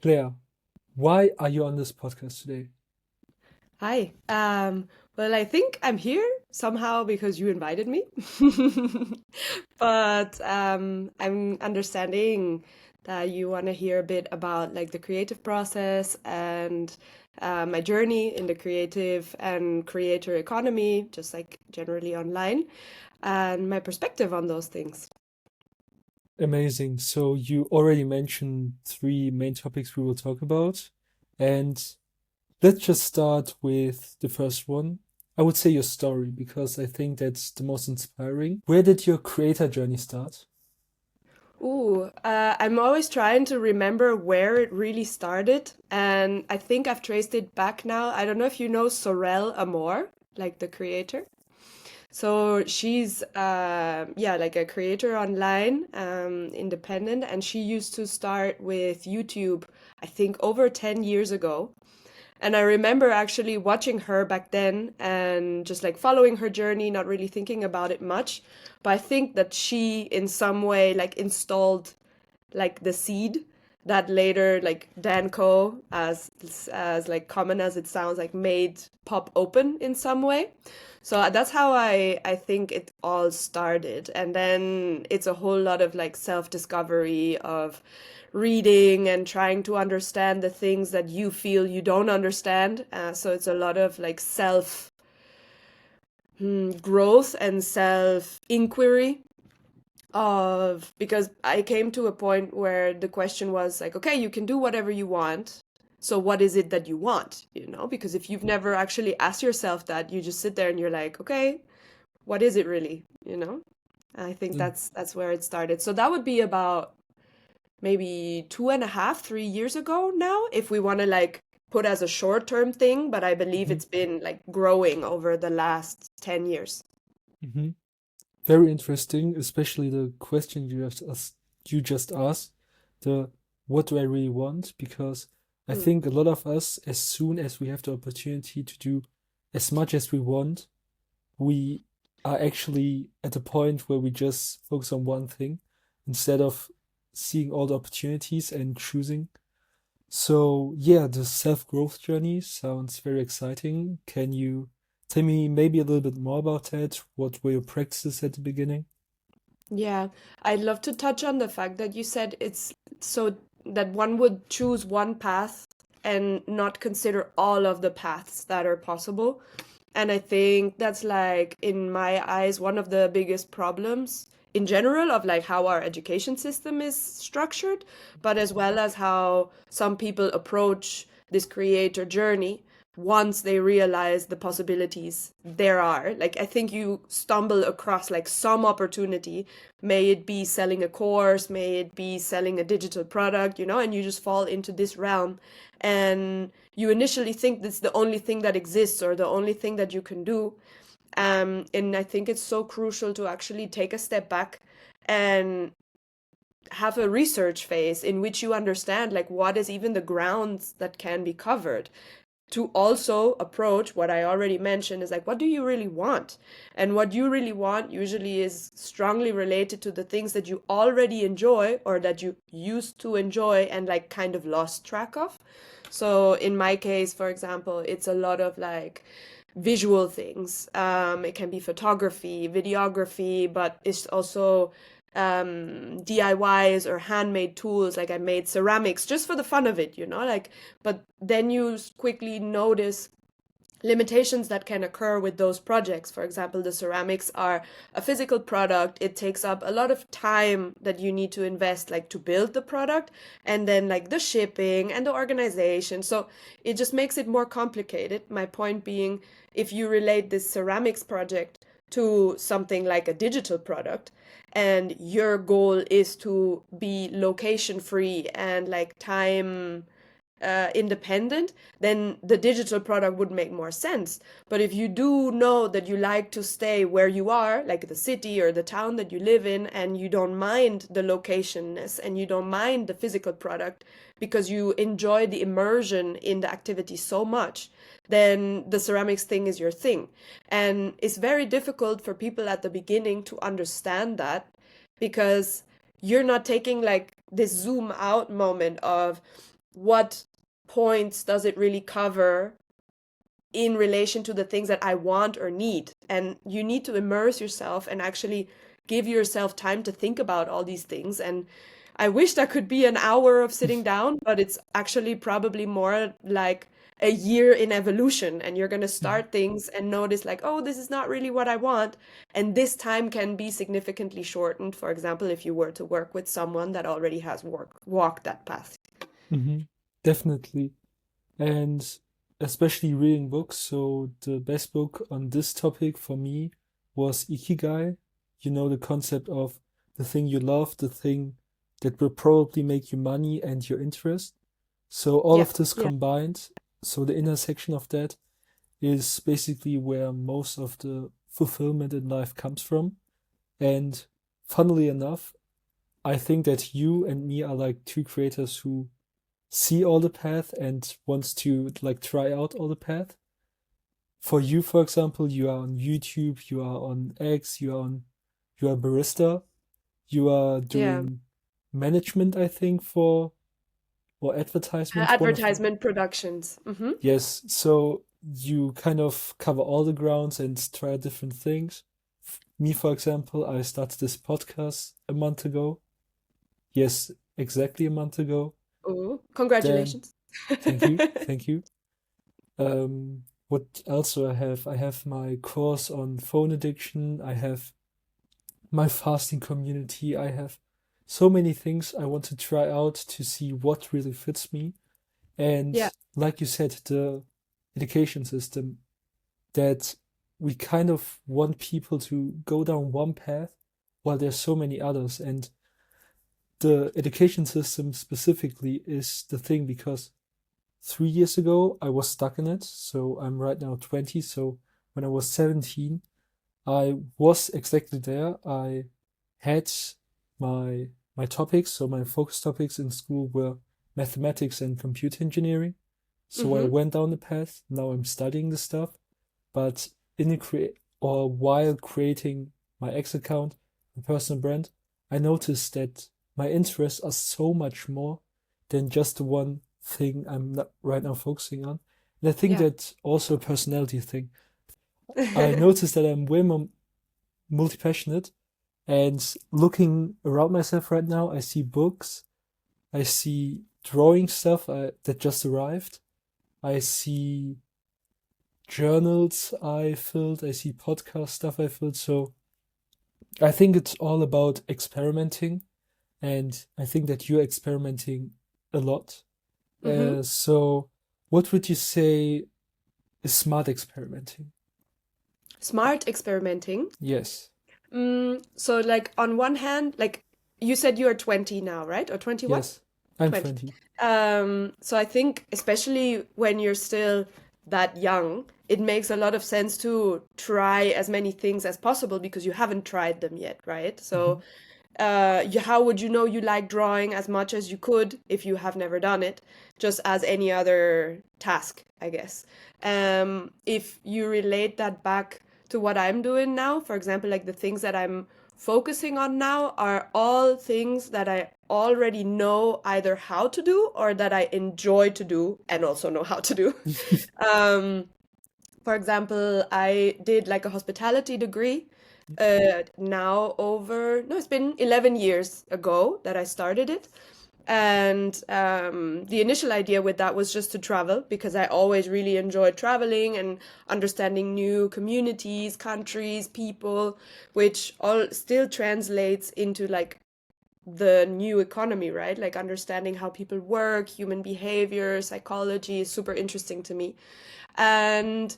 Claire, why are you on this podcast today? Hi. Well, I think I'm here somehow because you invited me. But I'm understanding that you want to hear a bit about like the creative process and my journey in the creative and creator economy, just like generally online, and my perspective on those things. Amazing. So you already mentioned three main topics we will talk about, and let's just start with the first one. I would say your story because I think that's the most inspiring. Where did your creator journey start? I'm always trying to remember where it really started, and I think I've traced it back now. I don't know if you know Sorel Amor, like the creator. So she's yeah, like a creator online, independent, and she used to start with YouTube, I think over 10 years ago. And I remember actually watching her back then and just like following her journey, not really thinking about it much. But I think that she in some way like installed like the seed that later like Danco, as like common as it sounds, like made pop open in some way. So that's how I think it all started. And then it's a whole lot of like self-discovery of reading and trying to understand the things that you feel you don't understand. So it's a lot of like self growth and self inquiry of because I came to a point where the question was like, okay, you can do whatever you want. So what is it that you want? Because if you've never actually asked yourself that, you just sit there and you're like, okay, what is it really? I think Mm, that's where it started. So that would be about maybe 2.5, 3 years ago now, if we want to like put as a short-term thing, but I believe mhm, it's been like growing over the last 10 years. mhm. Very interesting, especially the question you just asked, the what do I really want? Because I Mm. think a lot of us, as soon as we have the opportunity to do as much as we want, we are actually at a point where we just focus on one thing instead of seeing all the opportunities and choosing. So, yeah, the self-growth journey sounds very exciting. Can you tell me maybe a little bit more about that? What were your practices at the beginning? Yeah, I'd love to touch on the fact that you said it's so that one would choose one path and not consider all of the paths that are possible. And I think that's like, in my eyes, one of the biggest problems in general of like how our education system is structured, but as well as how some people approach this creator journey once they realize the possibilities there are. Like, I think you stumble across like some opportunity, may it be selling a course, may it be selling a digital product, and you just fall into this realm. And you initially think that's the only thing that exists or the only thing that you can do. And I think it's so crucial to actually take a step back and have a research phase in which you understand like what is even the grounds that can be covered, to also approach what I already mentioned is like, what do you really want? And what you really want usually is strongly related to the things that you already enjoy or that you used to enjoy and like kind of lost track of. So in my case, for example, it's a lot of like visual things. It can be photography, videography, but it's also DIYs or handmade tools. Like I made ceramics just for the fun of it, like, but then you quickly notice limitations that can occur with those projects. For example, the ceramics are a physical product. It takes up a lot of time that you need to invest, like to build the product, and then like the shipping and the organization. So it just makes it more complicated. My point being, if you relate this ceramics project to something like a digital product, and your goal is to be location free and like time independent, then the digital product would make more sense. But if you do know that you like to stay where you are, like the city or the town that you live in, and you don't mind the locationness and you don't mind the physical product because you enjoy the immersion in the activity so much, then the ceramics thing is your thing. And it's very difficult for people at the beginning to understand that because you're not taking like this zoom out moment of what points does it really cover in relation to the things that I want or need. And you need to immerse yourself and actually give yourself time to think about all these things. And I wish that could be an hour of sitting down, but it's actually probably more like a year in evolution. And you're going to Mhm. start things and notice, like, oh, this is not really what I want. And this time can be significantly shortened. For example, if you were to work with someone that already has walked that path. Mhm. Definitely. And especially reading books. So the best book on this topic for me was Ikigai. You know, the concept of the thing you love, the thing that will probably make you money and your interest. So all Yeah. of this Yeah. combined, so the intersection of that is basically where most of the fulfillment in life comes from. And funnily enough, I think that you and me are like two creators who see all the path and wants to like try out all the path. For you, for example, you are on YouTube, you are on X, you are Barista, you are Yeah. doing management, I think, for or advertisement, one of the Advertisement productions. yes. So you kind of cover all the grounds and try different things. Me, for example, I started this podcast a month ago. Yes, exactly a month ago. Oh, Then, congratulations. thank you. What else do I have? I have my course on phone addiction. I have my fasting community. I have so many things I want to try out to see what really fits me. And Yeah. like you said, the education system that we kind of want people to go down one path while there's so many others. And the education system specifically is the thing because 3 years ago I was stuck in it. So I'm right now 20. So when I was 17, I was exactly there. I had my topics, so my focus topics in school were mathematics and computer engineering. So I Mm-hmm. went down the path. Now I'm studying the stuff. But in the create or while creating my X account, my personal brand, I noticed that my interests are so much more than just the one thing I'm not right now focusing on. And I think Yeah. that's also a personality thing. I noticed that I'm way more multi-passionate and looking around myself right now, I see books, I see drawing stuff that just arrived, I see journals I filled, I see podcast stuff I filled. So I think it's all about experimenting, and I think that you're experimenting a lot. Mm-hmm. So what would you say is smart experimenting? Smart experimenting. Yes, So like on one hand, like you said you are 20 now, right? Or 20 what? yes, I'm 20. 20. So I think especially when you're still that young, it makes a lot of sense to try as many things as possible because you haven't tried them yet, right? Mhm. So how would you know you like drawing as much as you could if you have never done it? Just as any other task, I guess. If you relate that back to what I'm doing now, for example, like the things that I'm focusing on now are all things that I already know either how to do or that I enjoy to do and also know how to do. Um, for example, I did like a hospitality degree now over, no, it's been 11 years ago that I started it. And the initial idea with that was just to travel because I always really enjoyed traveling and understanding new communities, countries, people, which all still translates into like the new economy, right? Like understanding how people work, human behavior, psychology is super interesting to me. And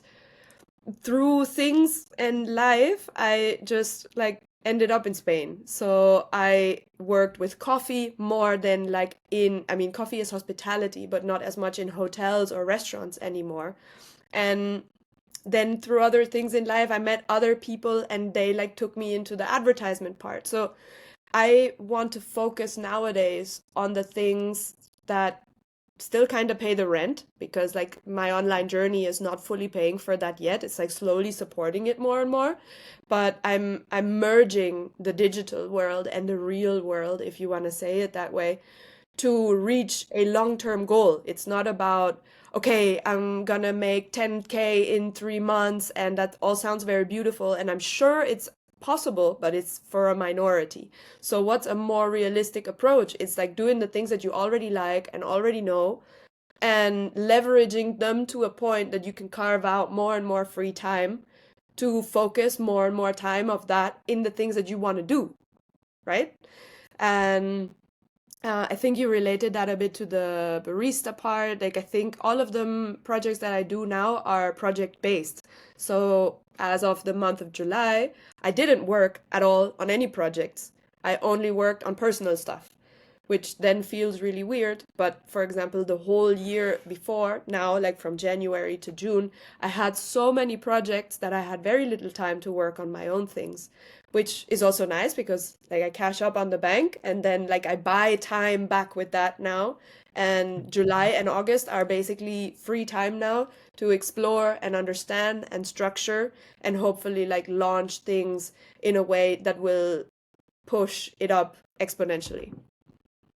through things in life, I just like ended up in Spain. So I worked with coffee more than like I mean, coffee is hospitality, but not as much in hotels or restaurants anymore. And then through other things in life, I met other people and they like took me into the advertisement part. So I want to focus nowadays on the things that still kind of pay the rent because like my online journey is not fully paying for that yet. It's like slowly supporting it more and more. But I'm merging the digital world and the real world, if you want to say it that way, to reach a long-term goal. It's not about, okay, I'm gonna make 10K in 3 months, and that all sounds very beautiful, and I'm sure it's possible, but it's for a minority. So what's a more realistic approach? It's like doing the things that you already like and already know, and leveraging them to a point that you can carve out more and more free time to focus more and more time of that in the things that you want to do, right? And I think you related that a bit to the barista part. Like, I think all of the projects that I do now are project based. So, as of the month of July, I didn't work at all on any projects. I only worked on personal stuff, which then feels really weird. But for example, the whole year before now, like from January to June, I had so many projects that I had very little time to work on my own things, which is also nice because like I cash up on the bank and then like I buy time back with that now. And July and August are basically free time now to explore and understand and structure and hopefully like launch things in a way that will push it up exponentially.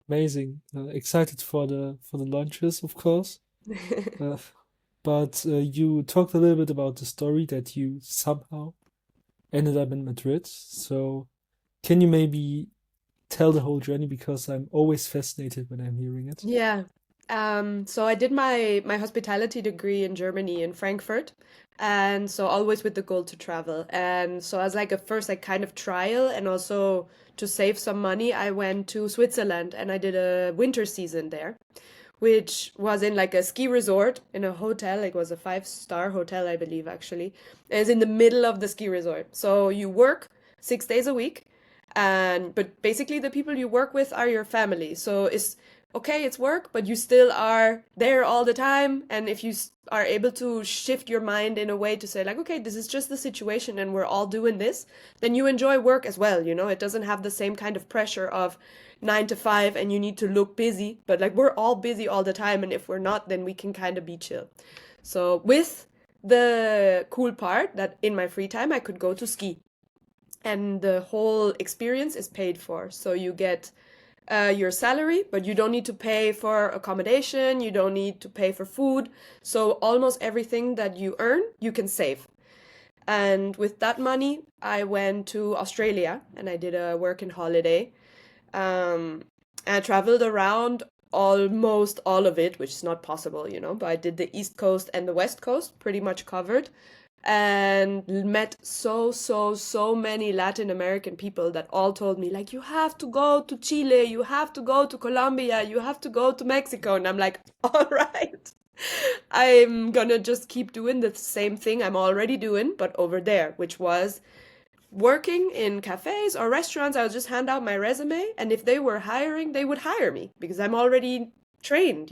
Amazing. Excited for the launches, of course. Uh, but you talked a little bit about the story that you somehow ended up in Madrid. So can you maybe tell the whole journey because I'm always fascinated when I'm hearing it. Yeah. So I did my hospitality degree in Germany in Frankfurt, and so always with the goal to travel. And so as like a first like kind of trial and also to save some money, I went to Switzerland and I did a winter season there, which was in like a ski resort in a hotel. Like it was a five-star hotel, I believe, actually. And it's in the middle of the ski resort. So you work 6 days a week, and but basically the people you work with are your family. So it's okay, it's work, but you still are there all the time. And if you are able to shift your mind in a way to say like, okay, this is just the situation and we're all doing this, then you enjoy work as well. It doesn't have the same kind of pressure of 9 to 5 and you need to look busy, but like we're all busy all the time. And if we're not, then we can kind of be chill. So with the cool part that in my free time I could go to ski, and the whole experience is paid for. So you get your salary, but you don't need to pay for accommodation, you don't need to pay for food. So almost everything that you earn, you can save. And with that money, I went to Australia and I did a working holiday. Um, I traveled around almost all of it, which is not possible, but I did the East Coast and the West Coast, pretty much covered, and met so many Latin American people that all told me like, you have to go to Chile, you have to go to Colombia, you have to go to Mexico. And I'm like, all right, I'm gonna just keep doing the same thing I'm already doing, but over there, which was working in cafes or restaurants. I would just hand out my resume, and if they were hiring, they would hire me because I'm already trained.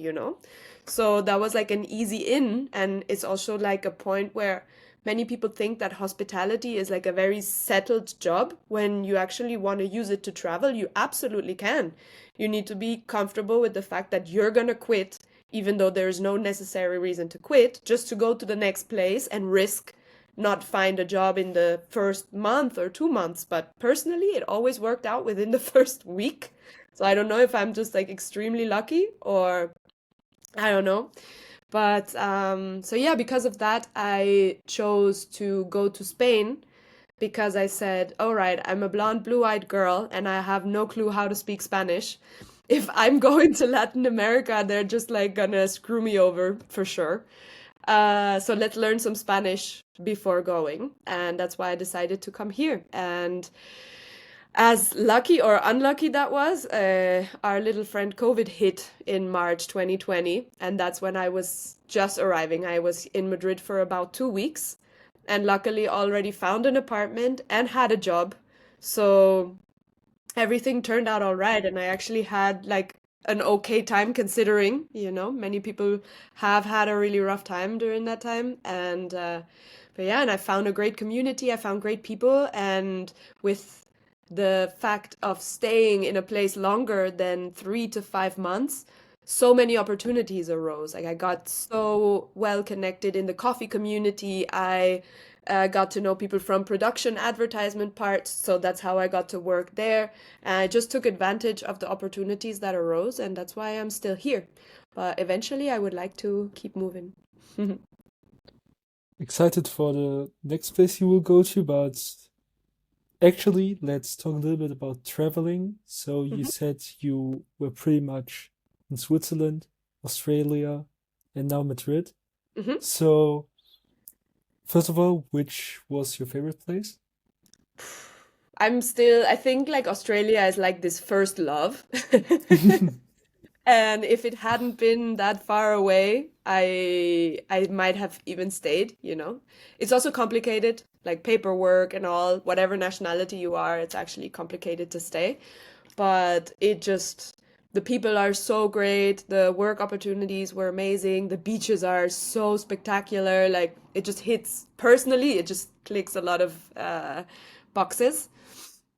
So that was like an easy in, and it's also like a point where many people think that hospitality is like a very settled job. When you actually want to use it to travel, you absolutely can. You need to be comfortable with the fact that you're gonna quit, even though there is no necessary reason to quit, just to go to the next place and risk not find a job in the first month or 2 months. But personally, it always worked out within the first week. So I don't know if I'm just like extremely lucky or I don't know. But so yeah, because of that, I chose to go to Spain because I said, all right, I'm a blonde, blue-eyed girl and I have no clue how to speak Spanish. If I'm going to Latin America, they're just like gonna screw me over for sure. So let's learn some Spanish before going. And that's why I decided to come here. And as lucky or unlucky that was, our little friend COVID hit in March 2020. And that's when I was just arriving. I was in Madrid for about 2 weeks and luckily already found an apartment and had a job. So everything turned out all right. And I actually had like an okay time considering, many people have had a really rough time during that time. And, but yeah, and I found a great community. I found great people. And with the fact of staying in a place longer than 3 to 5 months, so many opportunities arose. Like I got so well connected in the coffee community. I Got to know people from production advertisement parts, so that's how I got to work there. And I just took advantage of the opportunities that arose, and that's why I'm still here. But eventually, I would like to keep moving. Excited for the next place you will go to, but actually, let's talk a little bit about traveling. So you Mhm, said you were pretty much in Switzerland, Australia, and now Madrid. mhm. So first of all, which was your favorite place? I think like Australia is like this first love. And if it hadn't been that far away, I might have even stayed, you know. It's also complicated, like paperwork and all, whatever nationality you are, it's actually complicated to stay. But it just the people are so great, the work opportunities were amazing, the beaches are so spectacular, like it just hits personally, it just clicks a lot of boxes.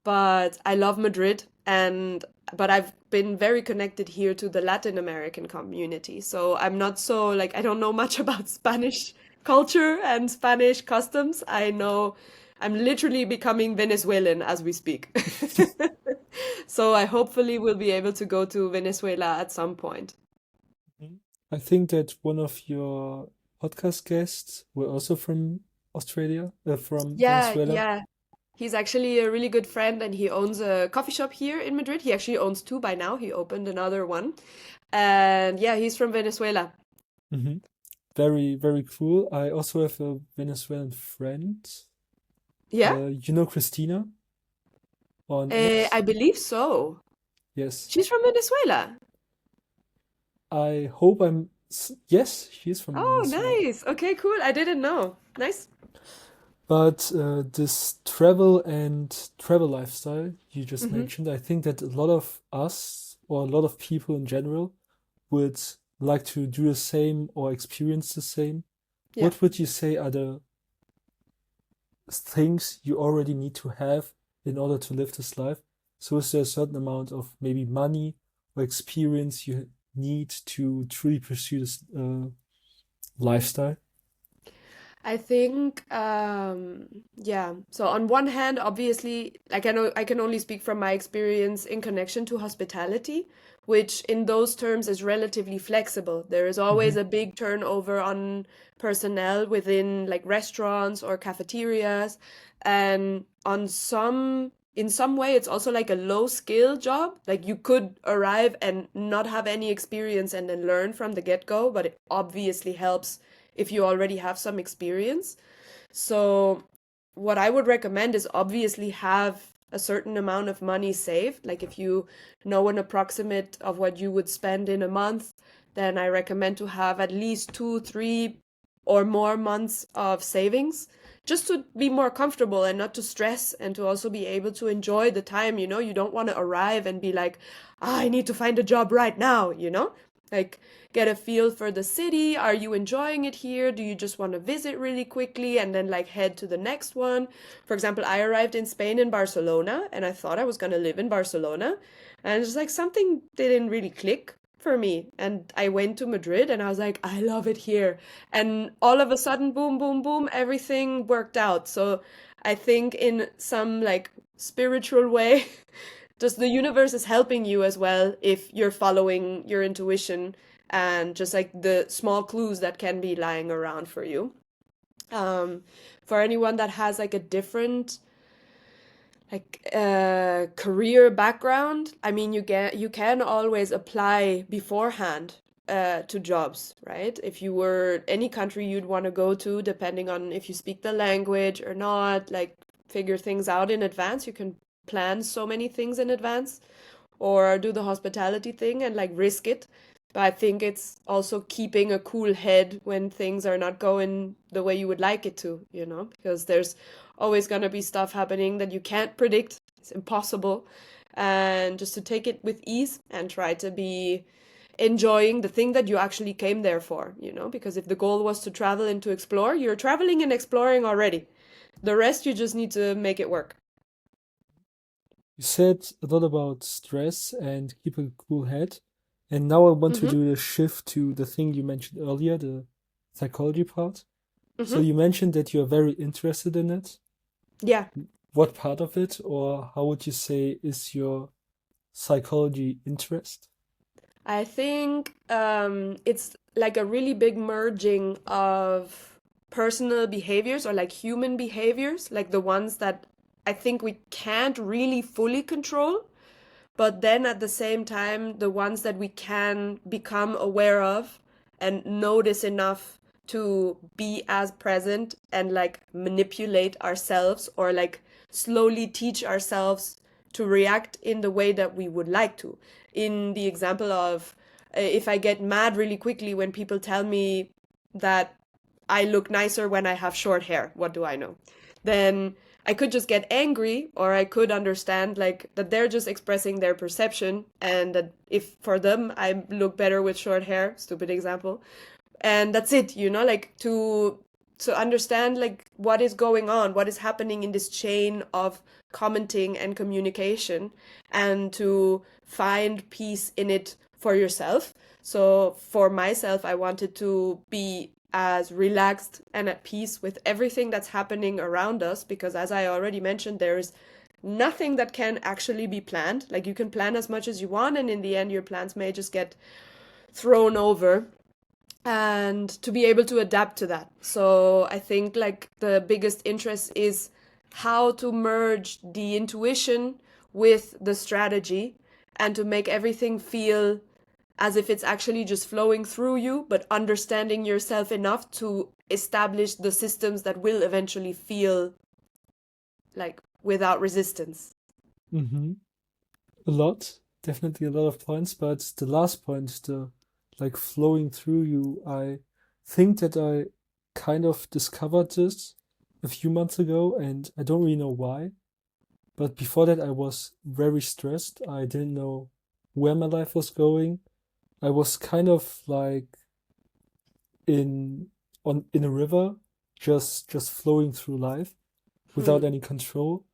But I love Madrid, and but I've been very connected here to the Latin American community. So I'm not so like I don't know much about Spanish culture and Spanish customs. I know I'm literally becoming Venezuelan as we speak. So I hopefully will be able to go to Venezuela at some point. Mhm. I think that one of your podcast guests were also from Australia, from Yeah, Venezuela. yeah. He's actually a really good friend and he owns a coffee shop here in Madrid. He actually owns two by now. He opened another one. And yeah, he's from Venezuela. Hmm. Very, very cool. I also have a Venezuelan friend. Yeah? You know Christina on X? I believe so. Yes. She's from Venezuela. I hope yes, she's from Oh, Venezuela. nice. Okay, cool. I didn't know. Nice. But this travel and travel lifestyle you just Hmm. mentioned, I think that a lot of us or a lot of people in general would like to do the same or experience the same. Yeah. What would you say are the things you already need to have in order to live this life? So is there a certain amount of maybe money or experience you need to truly pursue this lifestyle? I think, yeah. So on one hand, obviously, like I can only speak from my experience in connection to hospitality, which in those terms is relatively flexible. There is always Hmm. a big turnover on personnel within like restaurants or cafeterias, and in some way, it's also like a low skill job. Like you could arrive and not have any experience and then learn from the get-go, but it obviously helps if you already have some experience. So, what I would recommend is obviously have a certain amount of money saved. Like, if you know an approximate of what you would spend in a month, then I recommend to have at least 2, 3, or more months of savings just to be more comfortable and not to stress and to also be able to enjoy the time. You don't want to arrive and be like, I need to find a job right now. Like, get a feel for the city. Are you enjoying it here? Do you just want to visit really quickly and then like head to the next one? For example, I arrived in Spain in Barcelona and I thought I was going to live in Barcelona. And it's like something didn't really click for me. And I went to Madrid and I was like, I love it here. And all of a sudden, boom, boom, boom, everything worked out. So I think in some like spiritual way, just the universe is helping you as well if you're following your intuition and just like the small clues that can be lying around for you. Um, for anyone that has like a different career background, I mean you can always apply beforehand to jobs, right? If you were any country you'd want to go to, depending on if you speak the language or not, like figure things out in advance. You can plan so many things in advance or do the hospitality thing and like risk it. But I think it's also keeping a cool head when things are not going the way you would like it to, because there's always going to be stuff happening that you can't predict. It's impossible. And just to take it with ease and try to be enjoying the thing that you actually came there for, because if the goal was to travel and to explore, you're traveling and exploring already. The rest, you just need to make it work. You said a lot about stress and keep a cool head. And now I want to Hmm. do the shift to the thing you mentioned earlier, the psychology part. So Mm-hmm. you mentioned that you're very interested in it. Yeah. What part of it, or how would you say is your psychology interest? I think it's like a really big merging of personal behaviors or like human behaviors, like the ones that I think we can't really fully control, but then at the same time, the ones that we can become aware of and notice enough to be as present and like manipulate ourselves or like slowly teach ourselves to react in the way that we would like to. In the example of if I get mad really quickly when people tell me that I look nicer when I have short hair, what do I know? Then I could just get angry, or I could understand like that they're just expressing their perception, and that if for them I look better with short hair, stupid example, and that's it, like to understand like what is going on, what is happening in this chain of commenting and communication, and to find peace in it for yourself. So for myself, I wanted to be as relaxed and at peace with everything that's happening around us, because as I already mentioned, there is nothing that can actually be planned. Like you can plan as much as you want, and in the end your plans may just get thrown over, and to be able to adapt to that. So I think like the biggest interest is how to merge the intuition with the strategy, and to make everything feel as if it's actually just flowing through you, but understanding yourself enough to establish the systems that will eventually feel like without resistance. Mm-hmm. A lot, definitely a lot of points, but the last point, the like flowing through you, I think that I kind of discovered this a few months ago, and I don't really know why. But before that, I was very stressed. I didn't know where my life was going. I was kind of like in in a river, just flowing through life without Hmm. any control.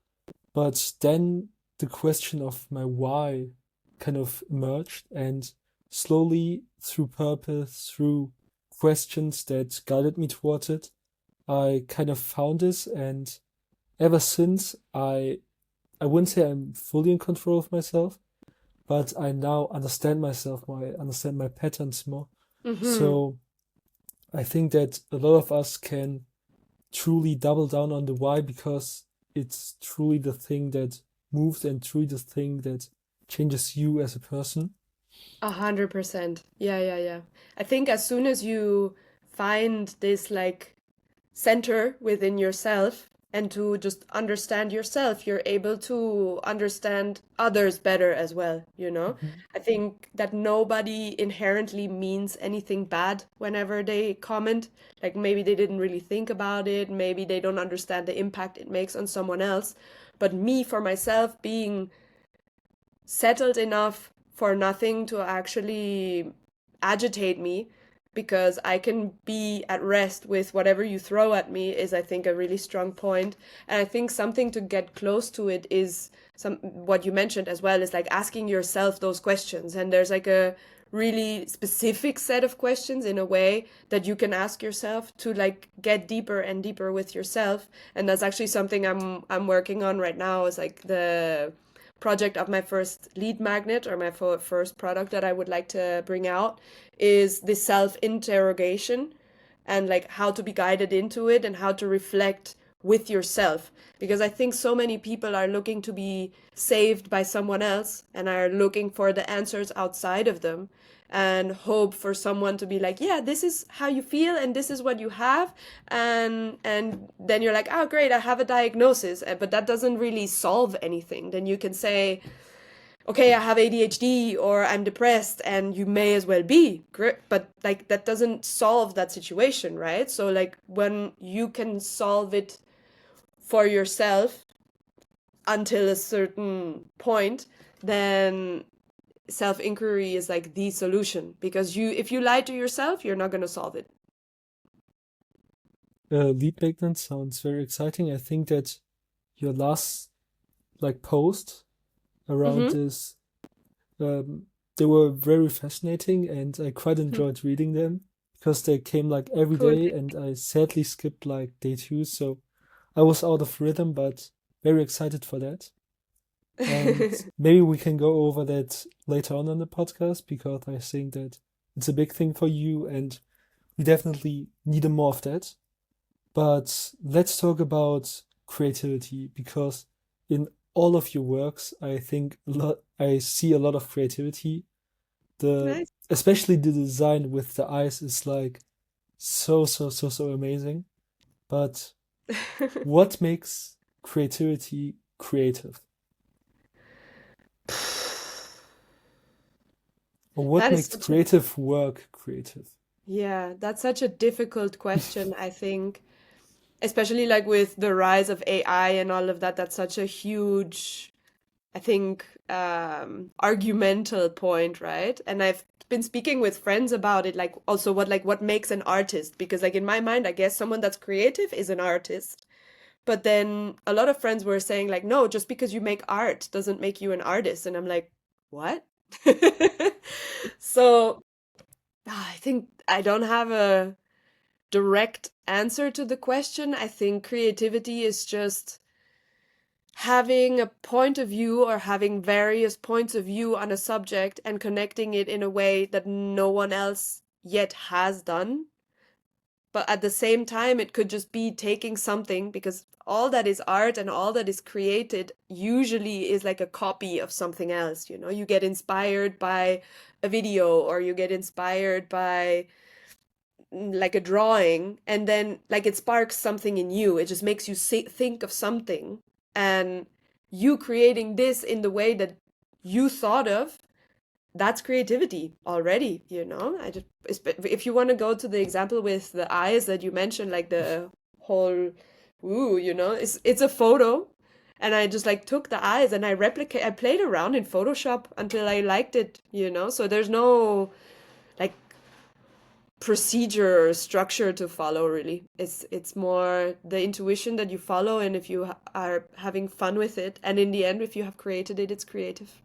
But then the question of my why kind of emerged, and slowly through purpose, through questions that guided me towards it, I kind of found this, and ever since I wouldn't say I'm fully in control of myself, but I now understand myself more, I understand my patterns more. Hmm. So I think that a lot of us can truly double down on the why, because it's truly the thing that moves and truly the thing that changes you as a person. 100%. Yeah, yeah, yeah. I think as soon as you find this like center within yourself and to just understand yourself, you're able to understand others better as well. Mhm. I think that nobody inherently means anything bad whenever they comment. Like maybe they didn't really think about it, maybe they don't understand the impact it makes on someone else. But me, for myself, being settled enough for nothing to actually agitate me, because I can be at rest with whatever you throw at me, is I think a really strong point. And I think something to get close to it is some what you mentioned as well, is like asking yourself those questions. And there's like a really specific set of questions in a way that you can ask yourself to like get deeper and deeper with yourself. And that's actually something I'm working on right now, is like the project of my first lead magnet, or my first product that I would like to bring out, is the self interrogation, and like how to be guided into it and how to reflect with yourself. Because I think so many people are looking to be saved by someone else and are looking for the answers outside of them, and hope for someone to be like, yeah, this is how you feel and this is what you have. And then you're like, oh great, I have a diagnosis. But that doesn't really solve anything. Then you can say, okay, I have ADHD or I'm depressed, and you may as well be great, but like that doesn't solve that situation, right? So like when you can solve it for yourself until a certain point, then self inquiry is like the solution, because if you lie to yourself, you're not going to solve it. Lead magnet sounds very exciting. I think that your last like post around Mm-hmm. this, um, they were very fascinating, and I quite enjoyed reading them. because they came like every Cool. day, and I sadly skipped like day two, so I was out of rhythm, but very excited for that. And maybe we can go over that later on the podcast because I think that it's a big thing for you, and we definitely need more of that. But let's talk about creativity because in all of your works, I think I see a lot of creativity. The Nice. especially the design with the eyes is like so amazing. But what makes creativity creative? Or what That is makes such a, creative work creative? yeah, that's such a difficult question, I think. Especially like with the rise of AI and all of that, that's such a huge, I think, argumental point, right? And I've been speaking with friends about it, like also what makes an artist, because like in my mind, I guess someone that's creative is an artist. But then a lot of friends were saying like, no, just because you make art doesn't make you an artist. And I'm like, what? So I think I don't have a direct answer to the question. I think creativity is just having a point of view or having various points of view on a subject and connecting it in a way that no one else yet has done. But at the same time, it could just be taking something because all that is art and all that is created usually is like a copy of something else. You know, you get inspired by a video or you get inspired by like a drawing, and then like it sparks something in you. It just makes you think of something, and you creating this in the way that you thought of, that's creativity already, you know? I just, if you want to go to the example with the eyes that you mentioned, like the whole, ooh, you know, it's a photo, and I just like took the eyes and I played around in Photoshop until I liked it, you know? So there's no like procedure or structure to follow really. It's more the intuition that you follow, and if you are having fun with it, and in the end if you have created it, it's creative.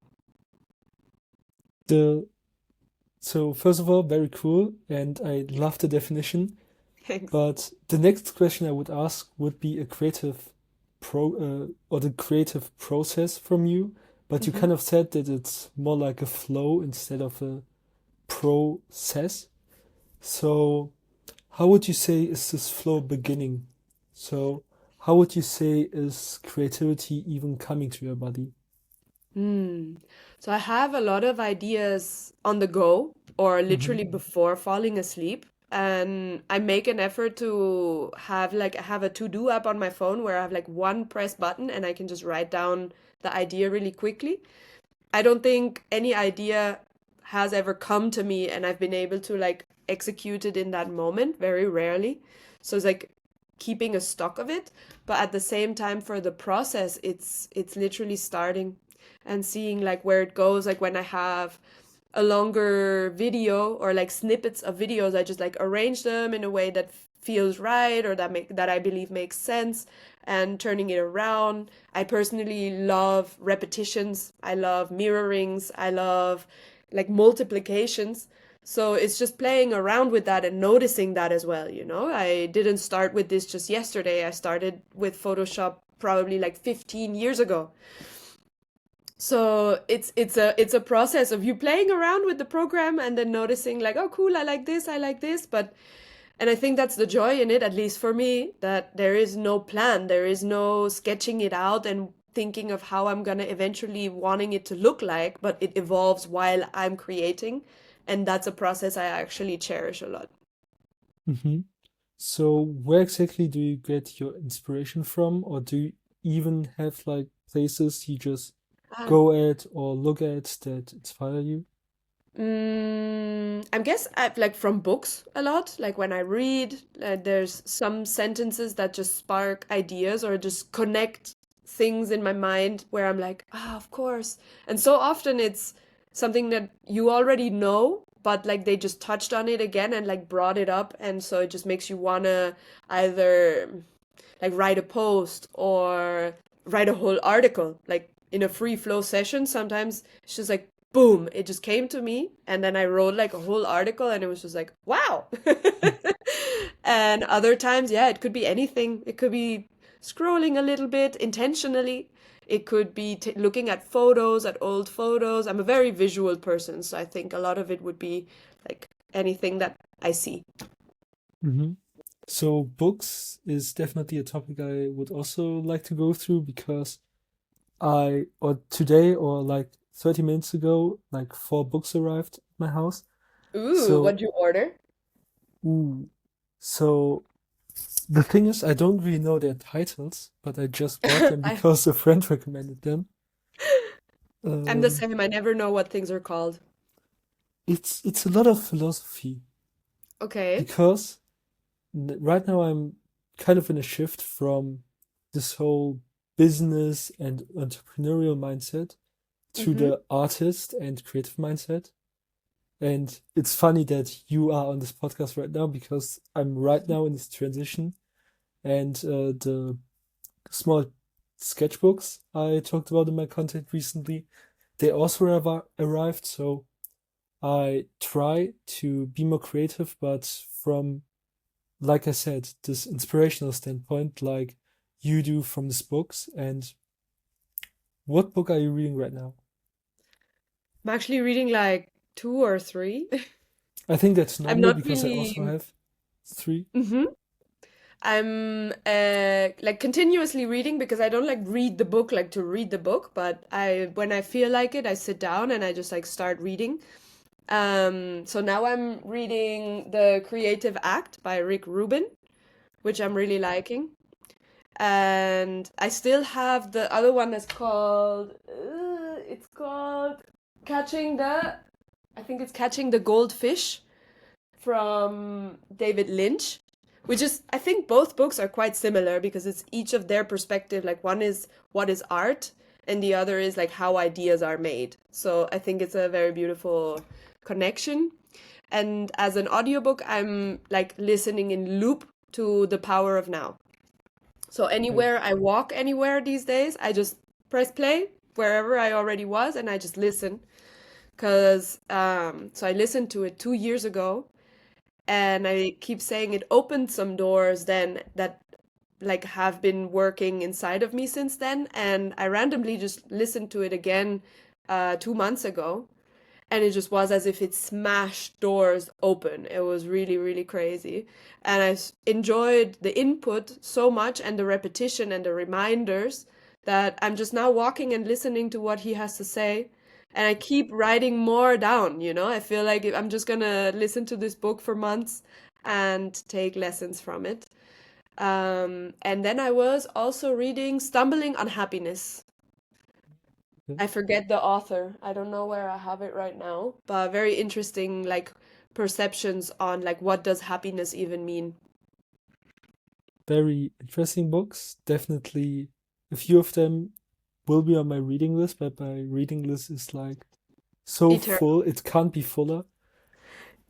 The so first of all, very cool, and I love the definition. Thanks. But the next question I would ask would be a creative or the creative process from you. But you Mhm. kind of said that it's more like a flow instead of a process. So how would you say is this flow beginning? So how would you say is creativity even coming to your body? Hmm. So I have a lot of ideas on the go or Hmm. literally before falling asleep. And I make an effort to I have a to-do app on my phone where I have like one press button and I can just write down the idea really quickly. I don't think any idea has ever come to me and I've been able to like execute it in that moment, very rarely. So it's like keeping a stock of it, but at the same time for the process, it's literally starting and seeing like where it goes. Like when I have a longer video or like snippets of videos, I just like arrange them in a way that feels right or that I believe makes sense, and turning it around. I personally love repetitions. I love mirrorings. I love like multiplications. So it's just playing around with that and noticing that as well, you know? I didn't start with this just yesterday. I started with Photoshop probably like 15 years ago. So it's a process of you playing around with the program and then noticing like, oh cool, I like this, but and I think that's the joy in it, at least for me, that there is no plan, there is no sketching it out and thinking of how I'm gonna eventually wanting it to look like, but it evolves while I'm creating, and that's a process I actually cherish a lot. Hmm. So where exactly do you get your inspiration from, or do you even have like places you just Ah. go at or look at that inspire you? I guess I've like from books a lot. Like when I read, there's some sentences that just spark ideas or just connect things in my mind where I'm like, ah, of course. And so often it's something that you already know, but like they just touched on it again and like brought it up. And so it just makes you wanna either like write a post or write a whole article. Like in a free flow session, sometimes it's just like boom, it just came to me. And then I wrote like a whole article and it was just like, wow. And other times, yeah, it could be anything. It could be scrolling a little bit intentionally. It could be looking at photos, at old photos. I'm a very visual person, so I think a lot of it would be like anything that I see. Hmm. So books is definitely a topic I would also like to go through because or today or like 30 minutes ago, like 4 books arrived at my house. Ooh, So, what'd you order? ooh, so the thing is, I don't really know their titles, but I just bought them I, because a friend recommended them. I'm the Um, same. I never know what things are called. it's a lot of philosophy Okay. because right now I'm kind of in a shift from this whole business and entrepreneurial mindset to Mm-hmm. the artist and creative mindset. And it's funny that you are on this podcast right now because I'm right now in this transition. And the small sketchbooks I talked about in my content recently, they also arrived. So I try to be more creative, but from, like I said, this inspirational standpoint, like you do from these books. And what book are you reading right now? I'm actually reading like two or three. I think that's I'm normal not because I also really. have 3. Mm-hmm. I'm like continuously reading because I don't like read the book like to read the book, but I when I feel like it, I sit down and I just like start reading. So now I'm reading The Creative Act by Rick Rubin, which I'm really liking. And I still have the other one that's called it's called Catching the I think it's Catching the Goldfish from David Lynch, which is, I think both books are quite similar because it's each of their perspective. Like one is what is art, and the other is like how ideas are made. So I think it's a very beautiful connection. And as an audiobook, I'm like listening in loop to The Power of Now. So Okay. anywhere I walk anywhere these days, I just press play wherever I already was and I just listen. Cause so I listened to it 2 years ago and I keep saying it opened some doors then that like have been working inside of me since then. And I randomly just listened to it again 2 months ago, and it just was as if it smashed doors open. It was really, really crazy. And enjoyed the input so much and the repetition and the reminders that I'm just now walking and listening to what he has to say. And I keep writing more down, you know? I feel like I'm just gonna listen to this book for months and take lessons from it. And then I was also reading Stumbling on Happiness. Okay. I forget the author. I don't know where I have it right now, but very interesting like perceptions on like what does happiness even mean. Very interesting books. Definitely a few of them will be on my reading list, but my reading list is like so Eternal. full, it can't be fuller.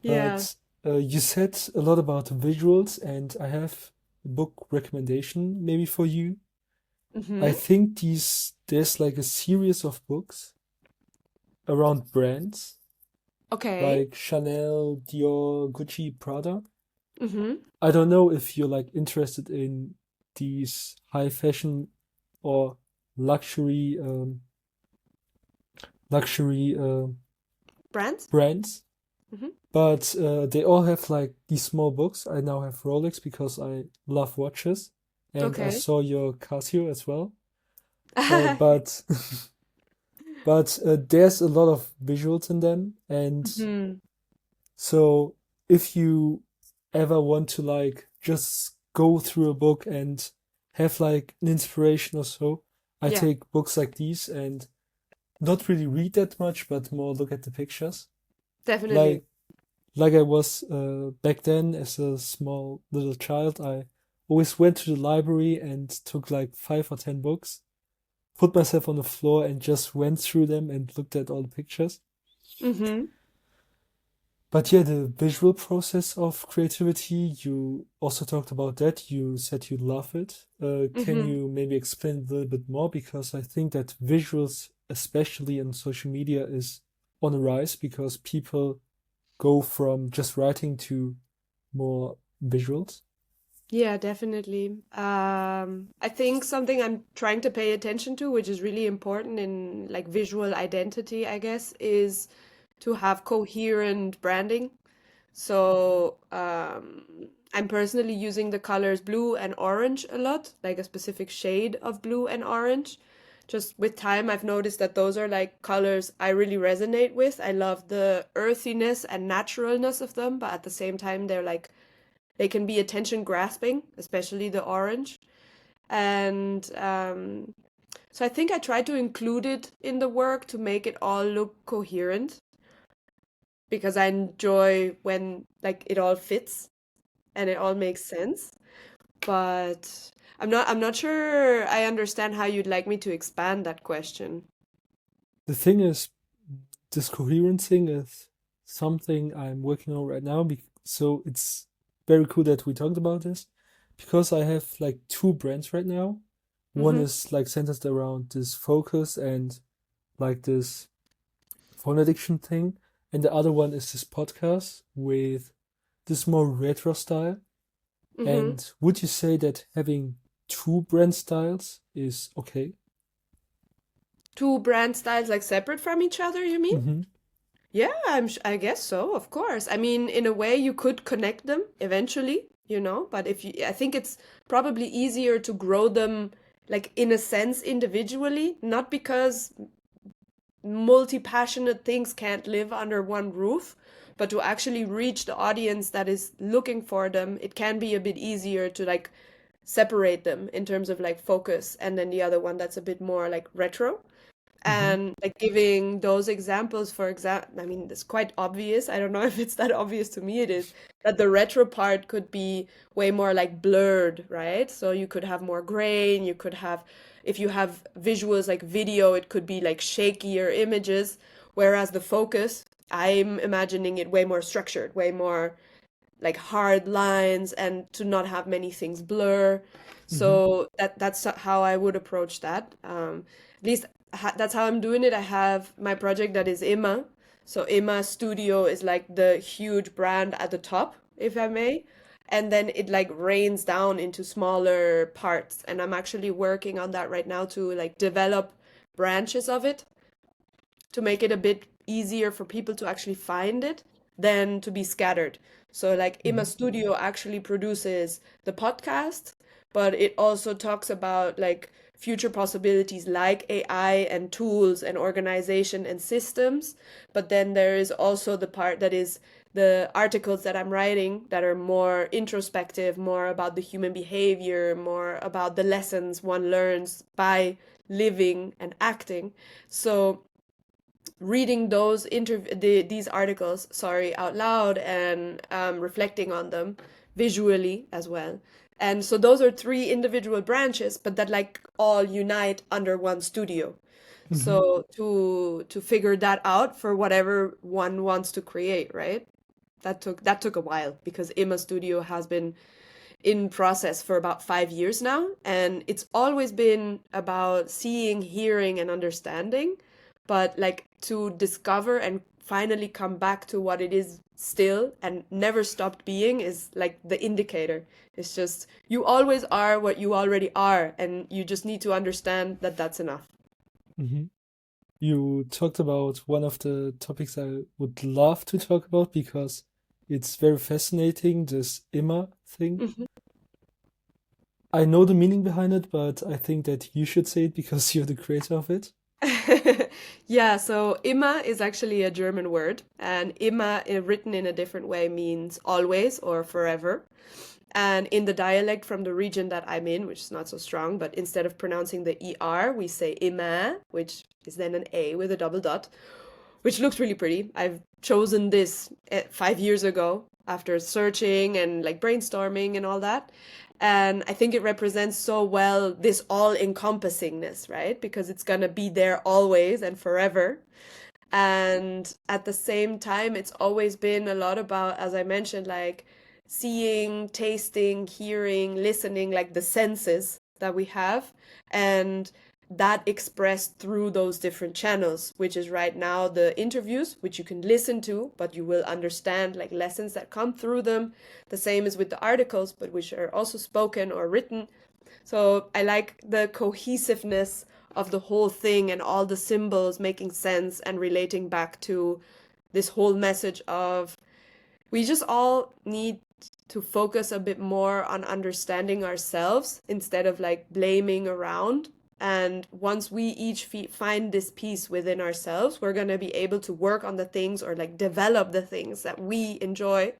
Yeah. But you said a lot about visuals, and I have a book recommendation maybe for you. I Mm-hmm. think there's like a series of books around brands Okay. like Chanel, Dior, Gucci, Prada. Mm-hmm. I don't know if you're like interested in these high fashion or luxury luxury Brands? brands, Mm-hmm. but they all have like these small books. I now have Rolex because I love watches, and I Okay. saw your Casio as well. But there's a lot of visuals in them, and Mm-hmm. so if you ever want to like just go through a book and have like an inspiration or so, I Yeah, take books like these and not really read that much, but more look at the pictures. definitely. Like I was back then as a small little child, I always went to the library and took like 5 or 10 books, put myself on the floor and just went through them and looked at all the pictures. Mm-hmm. But yeah, the visual process of creativity, you also talked about that. You said you love it. Can Mm-hmm. you maybe explain a little bit more? Because I think that visuals, especially on social media, is on a rise because people go from just writing to more visuals? Yeah, definitely. I think something I'm trying to pay attention to, which is really important in like visual identity, I guess, is to have coherent branding. So, I'm personally using the colors blue and orange a lot, like a specific shade of blue and orange. Just with time, I've noticed that those are like colors I really resonate with. I love the earthiness and naturalness of them, but at the same time, they can be attention grasping, especially the orange. And so I think I try to include it in the work to make it all look coherent because I enjoy when like it all fits and it all makes sense. But I'm not sure I understand how you'd like me to expand that question. The thing is, this coherence thing is something I'm working on right now. So it's very cool that we talked about this because I have like two brands right now. One Mm-hmm. is like centered around this focus and like this phone addiction thing, and the other one is this podcast with this more retro style. Mm-hmm. And would you say that having two brand styles is okay? Two brand styles like separate from each other, you mean? Mm-hmm. Yeah, I guess so, of course. I mean, in a way you could connect them eventually, but I think it's probably easier to grow them like in a sense individually, not because multi-passionate things can't live under one roof, but to actually reach the audience that is looking for them, it can be a bit easier to like separate them in terms of like focus and then the other one that's a bit more like retro. Mm-hmm. And like giving those examples, for example, I mean, it's quite obvious. I don't know if it's that obvious to me. It is that the retro part could be way more like blurred, right? So you could have more grain. You could have, if you have visuals like video, it could be like shakier images. Whereas the focus, I'm imagining it way more structured, way more like hard lines and to not have many things blur. Mm-hmm. So that's how I would approach that. At least that's how I'm doing it. I have my project that is IMMÄ. So IMMÄ Studio is like the huge brand at the top, if I may. And then it like rains down into smaller parts. And I'm actually working on that right now to like develop branches of it to make it a bit easier for people to actually find it than to be scattered. So like Mm-hmm. IMMÄ Studio actually produces the podcast, but it also talks about like future possibilities like AI and tools and organization and systems. But then there is also the part that is the articles that I'm writing that are more introspective, more about the human behavior, more about the lessons one learns by living and acting. So reading these articles, sorry, out loud and reflecting on them visually as well. And so those are three individual branches, but that like all unite under one studio. Mm-hmm. So to figure that out for whatever one wants to create, right? That took a while because IMMÄ Studio has been in process for about 5 years now, and it's always been about seeing, hearing, and understanding. But like to discover and finally come back to what it is still and never stopped being is like the indicator. It's just you always are what you already are, and you just need to understand that that's enough. Mm-hmm. You talked about one of the topics I would love to talk about because it's very fascinating, this IMA thing. Mhm. I know the meaning behind it, but I think that you should say it because you're the creator of it. Yeah, so immer is actually a German word, and immer written in a different way means always or forever. And in the dialect from the region that I'm in, which is not so strong, but instead of pronouncing the ER, we say immer, which is then an A with a double dot, which looks really pretty. I've chosen this 5 years ago after searching and like brainstorming and all that. And I think it represents so well this all encompassingness, right? Because it's going to be there always and forever. And at the same time, it's always been a lot about, as I mentioned, like seeing, tasting, hearing, listening, like the senses that we have. And that expressed through those different channels, which is right now the interviews, which you can listen to, but you will understand like lessons that come through them. The same is with the articles, but which are also spoken or written. So I like the cohesiveness of the whole thing and all the symbols making sense and relating back to this whole message of we just all need to focus a bit more on understanding ourselves instead of like blaming around. And once we each find this peace within ourselves, we're going to be able to work on the things or like develop the things that we enjoy.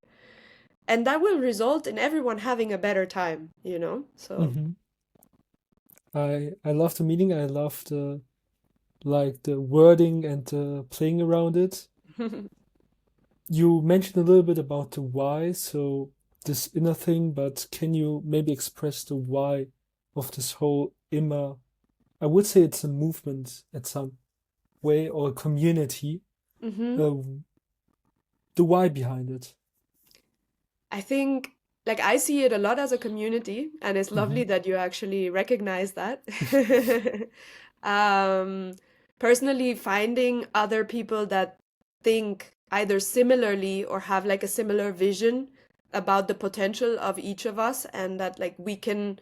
And that will result in everyone having a better time, you know? So, Hmm. I love the meaning. I love the like the wording and the playing around it. You mentioned a little bit about the why, so this inner thing, but can you maybe express the why of this whole IMMÄ? I would say it's a movement at some way or a community. hmm Uh, the why behind it. I think like I see it a lot as a community, and it's lovely Hmm. that you actually recognize that. um, Personally, finding other people that think either similarly or have like a similar vision about the potential of each of us, and that like we can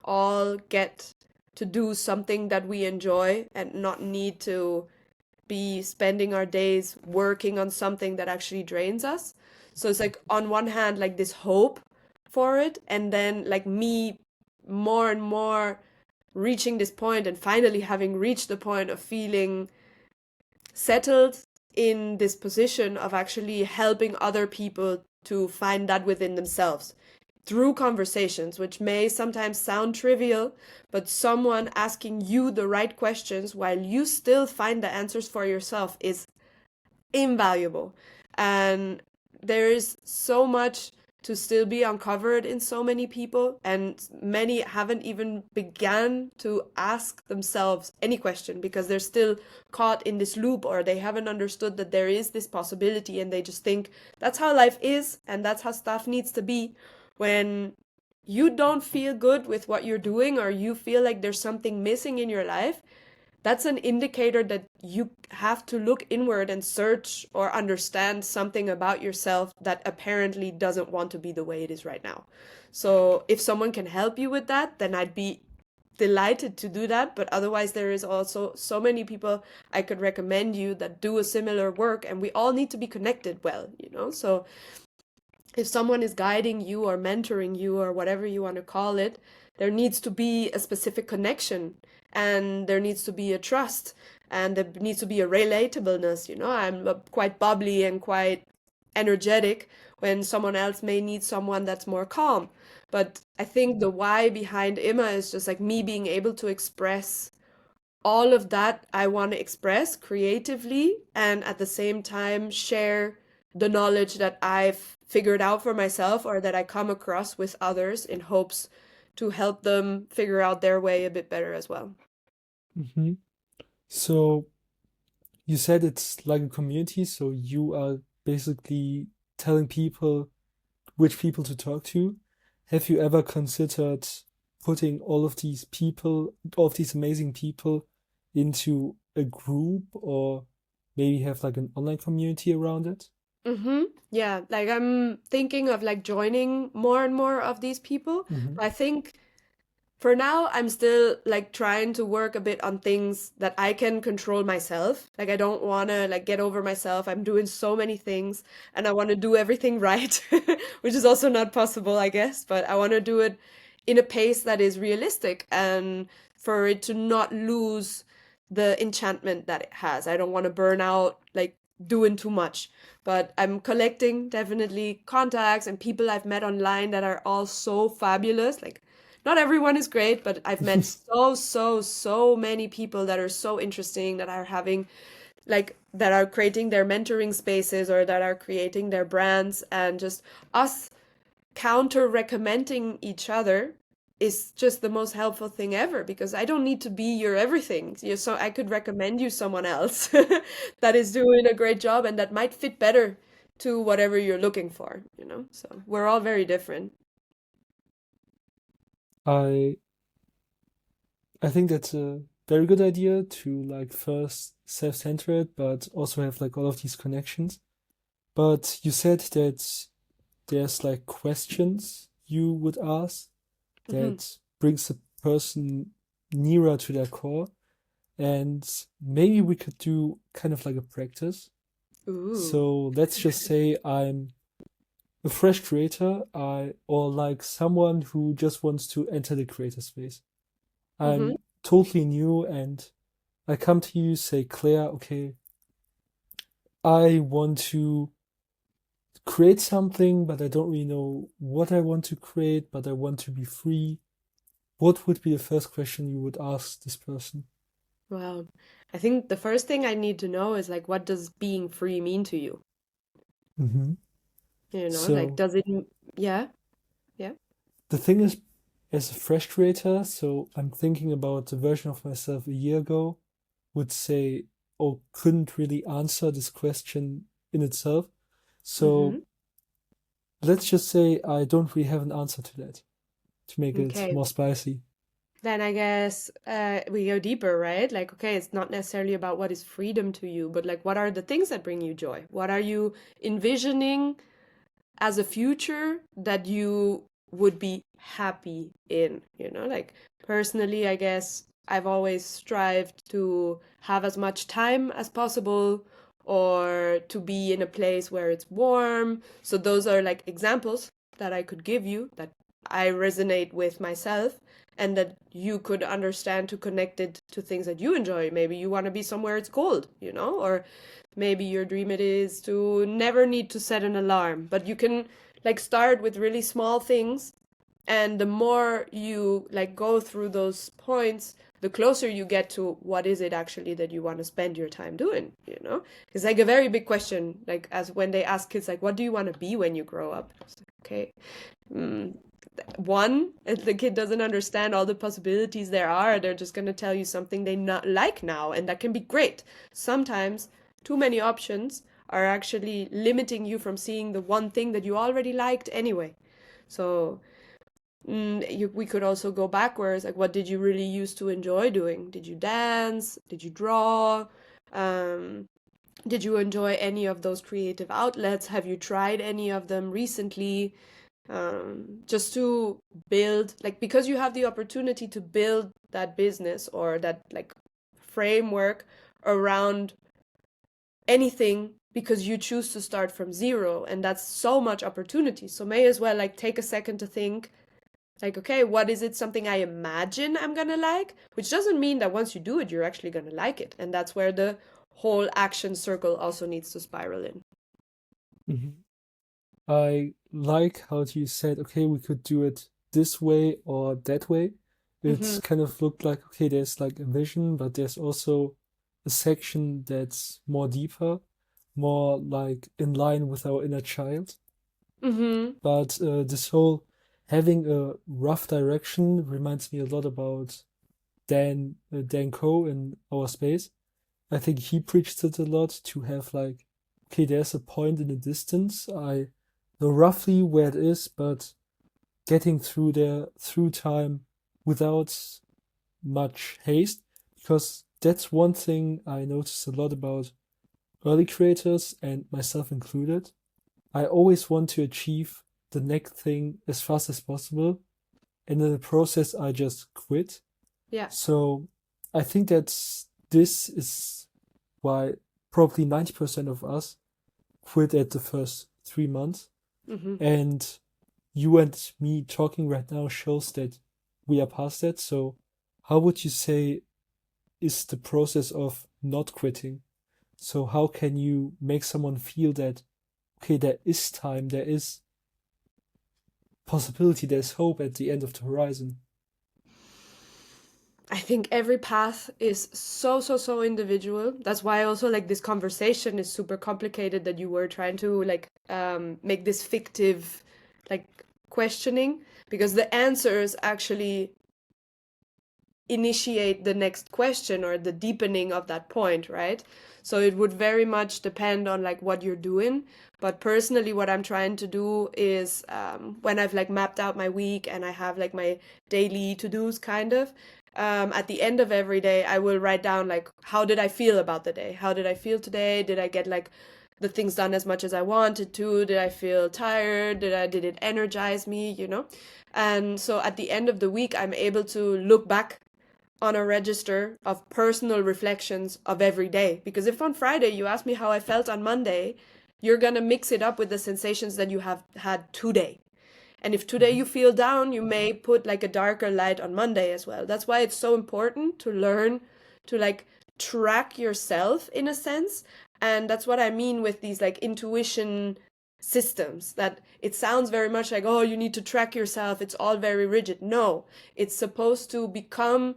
all get to do something that we enjoy and not need to be spending our days working on something that actually drains us. So it's like on one hand like this hope for it, and then like me more and more reaching this point and finally having reached the point of feeling settled in this position of actually helping other people to find that within themselves through conversations, which may sometimes sound trivial, but someone asking you the right questions while you still find the answers for yourself is invaluable. And there is so much to still be uncovered in so many people, and many haven't even began to ask themselves any question because they're still caught in this loop, or they haven't understood that there is this possibility, and they just think that's how life is and that's how stuff needs to be. When you don't feel good with what you're doing, or you feel like there's something missing in your life, that's an indicator that you have to look inward and search or understand something about yourself that apparently doesn't want to be the way it is right now. So, if someone can help you with that, then I'd be delighted to do that. But otherwise, there is also so many people I could recommend you that do a similar work, and we all need to be connected well, you know? So, if someone is guiding you or mentoring you or whatever you want to call it, there needs to be a specific connection, and there needs to be a trust, and there needs to be a relatableness. You know, I'm quite bubbly and quite energetic when someone else may need someone that's more calm. But I think the why behind IMMÄ is just like me being able to express all of that I want to express creatively, and at the same time share the knowledge that I've figured out for myself or that I come across with others in hopes to help them figure out their way a bit better as well. Hmm. So you said it's like a community, so you are basically telling people which people to talk to. Have you ever considered putting all of these amazing people into a group or maybe have like an online community around it? Mm-hmm. Yeah, like I'm thinking of like joining more and more of these people. Hmm. I think for now, I'm still like trying to work a bit on things that I can control myself. Like I don't want to like get over myself. I'm doing so many things and I want to do everything right, which is also not possible, I guess, but I want to do it in a pace that is realistic and for it to not lose the enchantment that it has. I don't want to burn out like doing too much, but I'm collecting definitely contacts and people I've met online that are all so fabulous. Like not everyone is great, but I've met so many people that are so interesting, that are having like that are creating their mentoring spaces or that are creating their brands, and just us counter recommending each other is just the most helpful thing ever, because I don't need to be your everything. So I could recommend you someone else that is doing a great job and that might fit better to whatever you're looking for, you know? So we're all very different. I I think that's a very good idea to like first self-center it, but also have like all of these connections. But you said that there's like questions you would ask Mm-hmm. that brings the person nearer to their core. And maybe we could do kind of like a practice. Ooh. So let's just say I'm a fresh creator, or like someone who just wants to enter the creator space. Mm-hmm. I'm totally new and I come to you, say, Claire, okay, I want to create something, but I don't really know what I want to create, but I want to be free. What would be the first question you would ask this person? Wow. I think the first thing I need to know is like, what does being free mean to you? Hmm. You know, like, So does it, yeah, yeah. the thing is, as a fresh creator, so I'm thinking about the version of myself a year ago, would say, or couldn't really answer this question in itself. Mm-hmm. So let's just say I don't really have an answer to that to make it Okay. more spicy. Then I guess we go deeper, right? Like, okay, it's not necessarily about what is freedom to you, but like, what are the things that bring you joy? What are you envisioning as a future that you would be happy in? You know, like personally, I guess I've always strived to have as much time as possible or to be in a place where it's warm. So those are like examples that I could give you that I resonate with myself and that you could understand to connect it to things that you enjoy. Maybe you want to be somewhere it's cold, you know, or maybe your dream it is to never need to set an alarm, but you can like start with really small things, and the more you like go through those points, the closer you get to what is it actually that you want to spend your time doing, you know? It's like a very big question, like as when they ask kids like, what do you want to be when you grow up? It's like, okay, mm, one, if the kid doesn't understand all the possibilities there are, they're just going to tell you something they not like now, and that can be great. Sometimes too many options are actually limiting you from seeing the one thing that you already liked anyway. So we could also go backwards. Like, what did you really used to enjoy doing? Did you dance? Did you draw? Um, did you enjoy any of those creative outlets? Have you tried any of them recently? Just to build, like, because you have the opportunity to build that business or that like framework around anything because you choose to start from zero, and that's so much opportunity. So may as well like take a second to think like, okay, what is it, something I imagine I'm gonna like, which doesn't mean that once you do it you're actually gonna like it, and that's where the whole action circle also needs to spiral in. Mhm. I like how you said, okay, we could do it this way or that way. Mm-hmm. It's kind of looked like, okay, there's like a vision, but there's also a section that's more deeper, more like in line with our inner child. Mm-hmm. But this whole having a rough direction reminds me a lot about Dan Coe in our space. I think he preached it a lot to have like, okay, there's a point in the distance. I know roughly where it is, but getting through there through time without much haste, because that's one thing I noticed a lot about early creators and myself included. I always want to achieve the next thing as fast as possible, and in the process, I just quit. Yeah. So I think this is why probably 90% of us quit at the first 3 months. Mm-hmm. And you and me talking right now shows that we are past that. So how would you say is the process of not quitting? So how can you make someone feel that, okay, there is time, there is possibility, there's hope at the end of the horizon? I think every path is so individual. That's why also like this conversation is super complicated, that you were trying to like make this fictive like questioning, because the answers actually initiate the next question or the deepening of that point, right? So it would very much depend on like what you're doing. But personally, what I'm trying to do is when I've like mapped out my week and I have like my daily to-dos kind of, at the end of every day, I will write down like, how did I feel about the day? How did I feel today? Did I get like the things done as much as I wanted to? Did I feel tired? Did it energize me, you know? And so at the end of the week, I'm able to look back on a register of personal reflections of every day. Because if on Friday you ask me how I felt on Monday, you're gonna mix it up with the sensations that you have had today. And if today Mhm. you feel down, you may put like a darker light on Monday as well. That's why it's so important to learn to like track yourself in a sense. And that's what I mean with these like intuition systems, that it sounds very much like, oh, you need to track yourself. It's all very rigid. No, it's supposed to become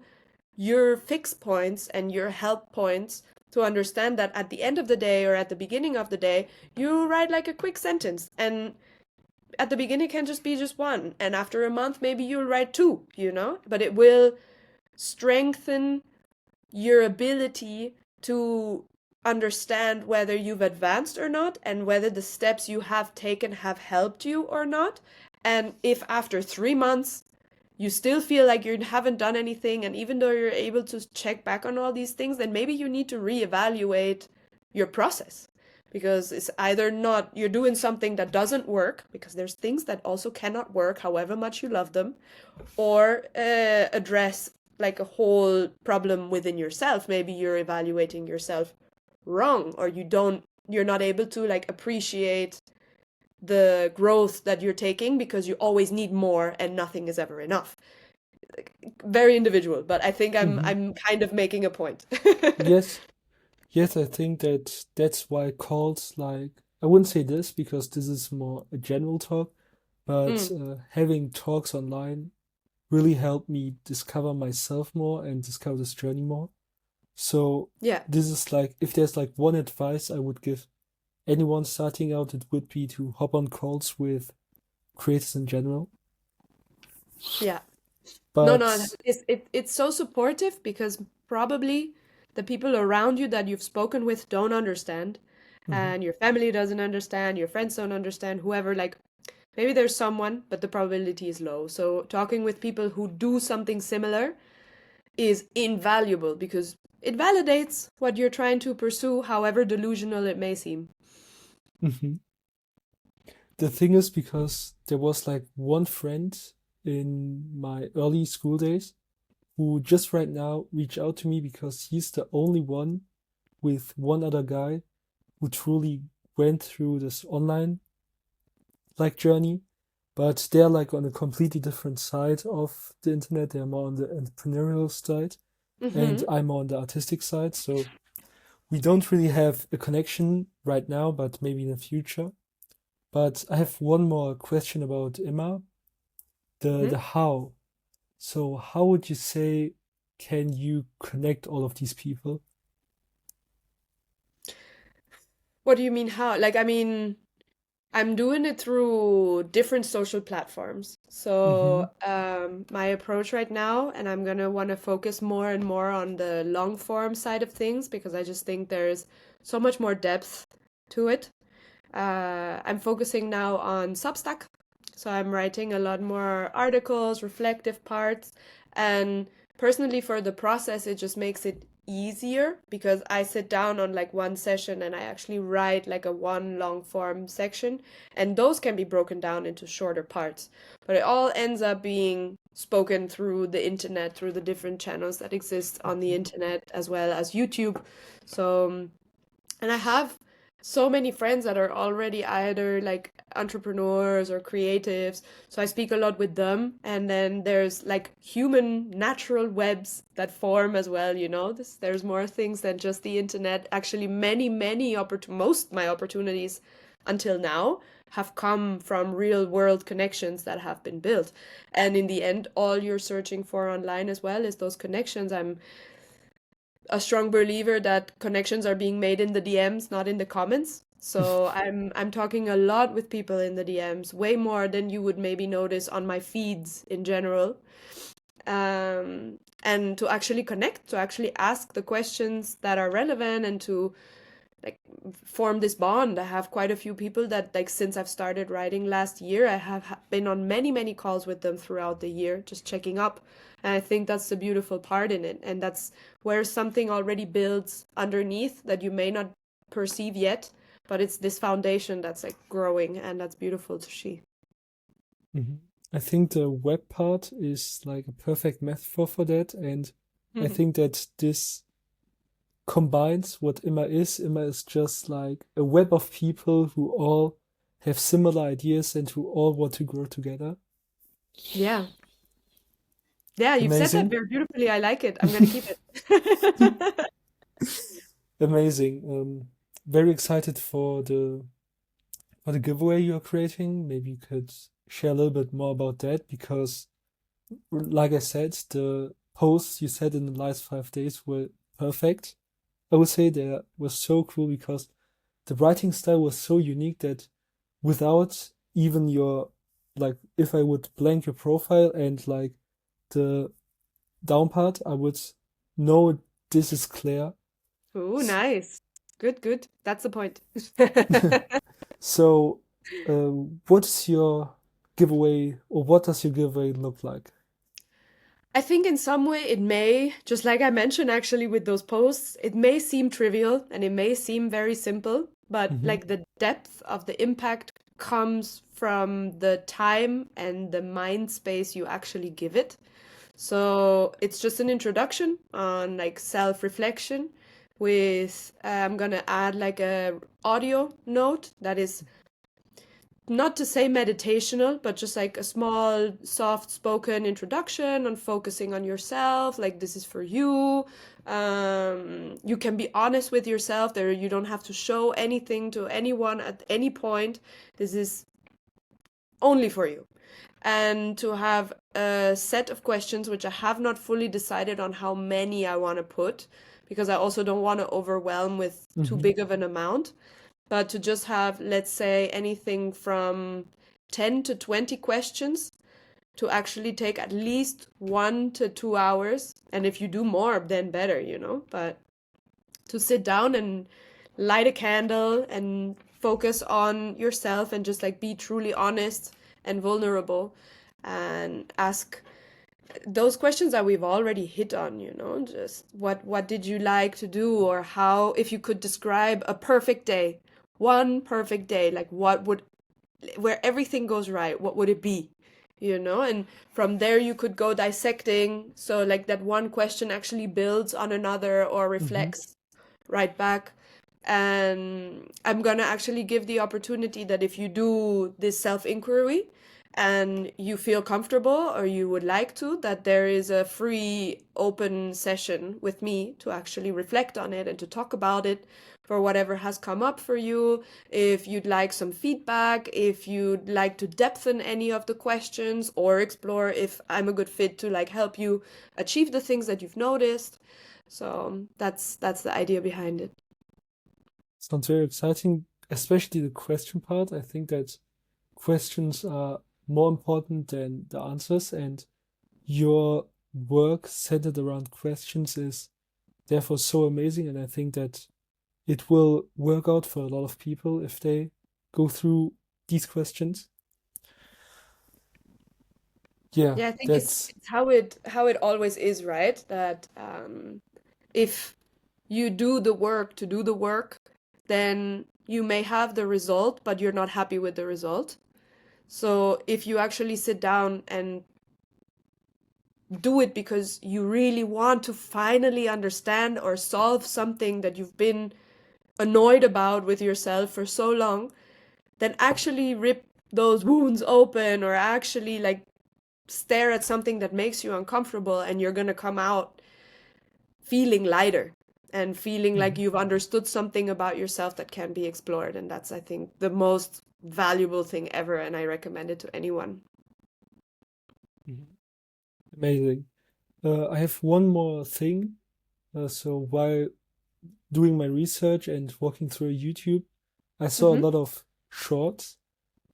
your fix points and your help points to understand that at the end of the day or at the beginning of the day, you write like a quick sentence. And at the beginning can just be just one. And after a month, maybe you'll write two, you know? But it will strengthen your ability to understand whether you've advanced or not and whether the steps you have taken have helped you or not. And if after 3 months you still feel like you haven't done anything, and even though you're able to check back on all these things, then maybe you need to reevaluate your process, because it's either not you're doing something that doesn't work, because there's things that also cannot work however much you love them, or address like a whole problem within yourself. Maybe you're evaluating yourself wrong, or you're not able to like appreciate the growth that you're taking because you always need more and nothing is ever enough. Very individual, but I think I'm Mhm. I'm kind of making a point. Yes, yes, I think that that's why calls like I wouldn't say this because this is more a general talk, but Mm, having talks online really helped me discover myself more and discover this journey more. So yeah. this is like if there's like one advice I would give anyone starting out, it would be to hop on calls with creators in general. Yeah. No, no, But it's so supportive because probably the people around you that you've spoken with don't understand, mhm, and your family doesn't understand, your friends don't understand, whoever, like maybe there's someone, but the probability is low. So talking with people who do something similar is invaluable because it validates what you're trying to pursue, however delusional it may seem. mhm. The thing is because there was like one friend in my early school days who just right now reached out to me because he's the only one with one other guy who truly went through this online like journey, but they're like on a completely different side of the internet. They're more on the entrepreneurial side, and Mm-hmm. I'm more on the artistic side. So we don't really have a connection right now, but maybe in the future. But I have one more question about Emma, the Mm-hmm. how. So how would you say can you connect all of these people? What do you mean how? Like, I mean, I'm doing it through different social platforms. Mm-hmm. So, my approach right now, and I'm gonna want to focus more and more on the long form side of things because I just think there's so much more depth to it. I'm focusing now on Substack. So I'm writing a lot more articles, reflective parts, and personally for the process, it just makes it easier because I sit down on like one session and I actually write like a one long form section, and those can be broken down into shorter parts. But it all ends up being spoken through the internet, through the different channels that exist on the internet as well as YouTube. So, and I have so many friends that are already either like entrepreneurs or creatives. So I speak a lot with them. And then there's like human natural webs that form as well, you know. There's more things than just the internet. Actually, most my opportunities until now have come from real world connections that have been built. And in the end, all you're searching for online as well is those connections. I'm a strong believer that connections are being made in the DMs, not in the comments. So I'm talking a lot with people in the DMs, way more than you would maybe notice on my feeds in general. and to actually connect, to actually ask the questions that are relevant, and to like form this bond. I have quite a few people that, like, since I've started writing last year, I have been on many calls with them throughout the year, just checking up. And I think that's the beautiful part in it. And that's where something already builds underneath that you may not perceive yet, but it's this foundation that's like growing, and that's beautiful to see. Mhm. I think the web part is like a perfect metaphor for that. And I think that this combines what IMMÄ is. IMMÄ is just like a web of people who all have similar ideas and who all want to grow together. Yeah. Yeah, you've said that Amazing. very beautifully. I like it. I'm gonna keep it. Amazing. Very excited for the giveaway you're creating. Maybe you could share a little bit more about that because, like I said, the posts you said in the last 5 days were perfect. I would say they were so cool because the writing style was so unique that without even your, like, if I would blank your profile and like the down part, I would know this is Claire. Ooh, S- nice. Good, good. That's the point. So, what's your giveaway, or what does your giveaway look like? I think in some way it may, just like I mentioned actually with those posts, it may seem trivial and it may seem very simple, but Hmm. like the depth of the impact comes from the time and the mind space you actually give it. So it's just an introduction on like self-reflection with I'm gonna add like a audio note that is not to say meditational, but just like a small, soft spoken introduction on focusing on yourself. Like, this is for you. You can be honest with yourself. There, you don't have to show anything to anyone at any point. This is only for you. And to have a set of questions, which I have not fully decided on how many I want to put, because I also don't want to overwhelm with too Hmm. big of an amount, but to just have, let's say, anything from 10 to 20 questions to actually take at least 1 to 2 hours. And if you do more, then better, but to sit down and light a candle and focus on yourself and just like be truly honest and vulnerable and ask those questions that we've already hit on, just what did you like to do, or how, if you could describe a perfect day, one perfect day, like what would, where everything goes right, what would it be? And from there you could go dissecting, so like that one question actually builds on another or Hmm. reflects right back. And I'm gonna actually give the opportunity that if you do this self-inquiry and you feel comfortable or you would like to, that there is a free open session with me to actually reflect on it and to talk about it for whatever has come up for you. If you'd like some feedback, if you'd like to depthen any of the questions or explore if I'm a good fit to like help you achieve the things that you've noticed. So that's the idea behind it. Sounds very exciting, especially the question part. I think that questions are more important than the answers, and your work centered around questions is therefore so amazing. And I think that it will work out for a lot of people if they go through these questions. Yeah, Yeah, I think it's that's. it's how it always is, right? That if you do the work to do the work, then you may have the result, but you're not happy with the result. So if you actually sit down and do it because you really want to finally understand or solve something that you've been annoyed about with yourself for so long, then actually rip those wounds open, or actually like stare at something that makes you uncomfortable, and you're going to come out feeling lighter and feeling like Mhm, you've understood something about yourself that can be explored. And that's, I think, the most valuable thing ever. And I recommend it to anyone. mhm. Amazing. I have one more thing. So while doing my research and walking through YouTube, I saw a Hmm. lot of shorts,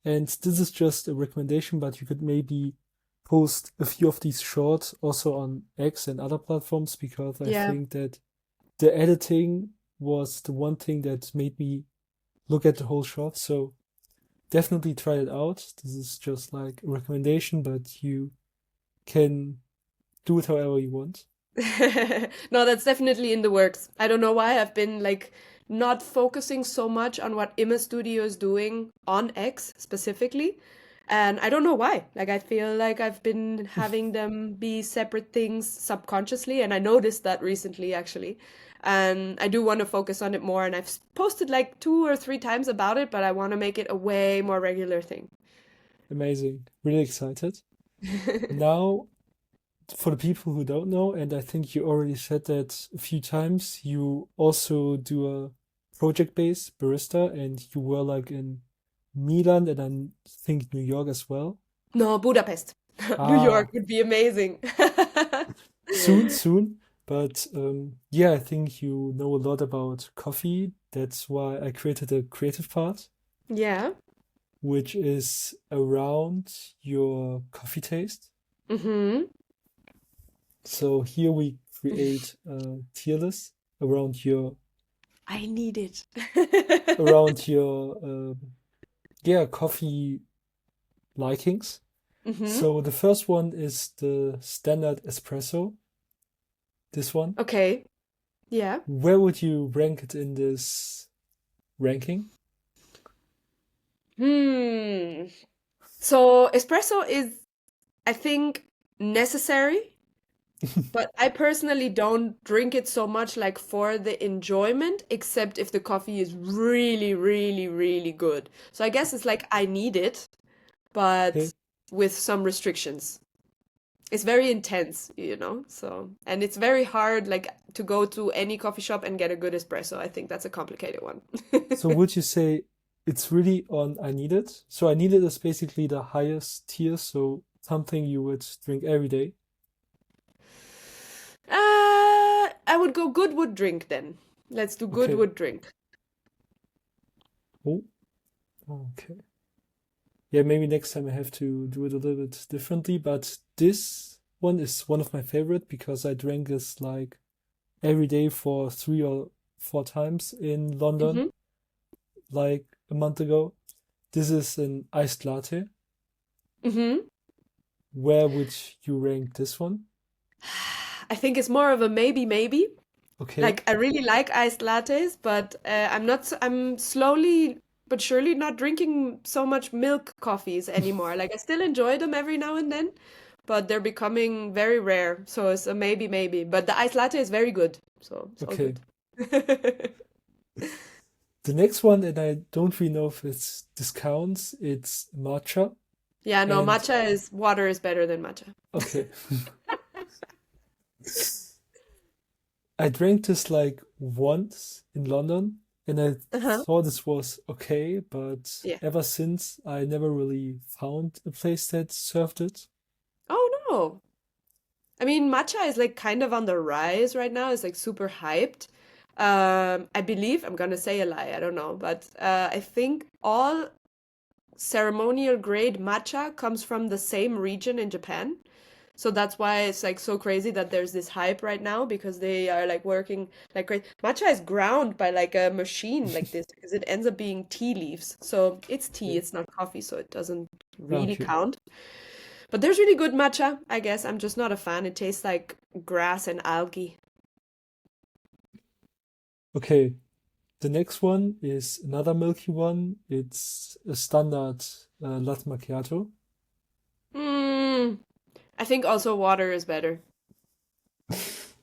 and this is just a recommendation, but you could maybe post a few of these shorts also on X and other platforms because I Yeah. think that the editing was the one thing that made me look at the whole shot. So definitely try it out. This is just like a recommendation, but you can do it however you want. No, that's definitely in the works. I don't know why I've been like not focusing so much on what IMMÄ Studio is doing on X specifically. And I don't know why. Like I feel like I've been having them be separate things subconsciously, and I noticed that recently actually. And I do want to focus on it more, and posted like 2 or 3 times about it, but I want to make it a way more regular thing. Amazing. Really excited. Now, for the people who don't know, and I think you already said that a few times, you also do a project-based barista, and you were like in Milan and I think New York as well. No, Budapest. New York Ah, would be amazing. soon, soon. But yeah, I think you know a lot about coffee. That's why I created a creative part, Yeah. which is around your coffee taste. Mm-hmm. So here we create a tier list I need it. around your yeah, coffee likings. Mm-hmm. So the first one is the standard espresso. This one. Okay. Yeah. Where would you rank it in this ranking? Hmm. So espresso is, I think, necessary, but I personally don't drink it so much like for the enjoyment, except if the coffee is really, really, really good. So I guess it's like I need it, but Okay. with some restrictions. It's very intense, so, and it's very hard like to go to any coffee shop and get a good espresso. I think that's a complicated one. So would you say it's really on I need it? So I need it is basically the highest tier, so something you would drink every day. I would go good wood drink then. Let's do good Okay. wood drink. Oh, okay. Yeah, maybe next time I have to do it a little bit differently, but this one is one of my favorite because I drank this like every day for 3 or 4 times in London, Hmm. like a month ago. This is an iced latte. Hmm. Where would you rank this one? I think it's more of a maybe, maybe. Okay, Like I really like iced lattes, but I'm slowly but surely not drinking so much milk coffees anymore. Like I still enjoy them every now and then, but they're becoming very rare. So it's a maybe, maybe. But the iced latte is very good, so it's all okay. good. The next one, and I don't really know if it's discounts, it's matcha. Yeah, no, And water is better than matcha. okay, I drank this like once in London, and I Uh-huh. thought this was okay, but Yeah. ever since I never really found a place that served it. Oh no. I mean, matcha is like kind of on the rise right now. It's like super hyped. I believe, I'm gonna say a lie, I don't know, but I think all ceremonial grade matcha comes from the same region in Japan. So that's why it's like so crazy that there's this hype right now because they are like working like great. Matcha is ground by like a machine like this because it ends up being tea leaves. So it's tea, Okay. it's not coffee, so it doesn't really Okay. count. But there's really good matcha, I guess. I'm just not a fan. It tastes like grass and algae. Okay. The next one is another milky one. It's a standard latte macchiato. Mm, I think also water is better.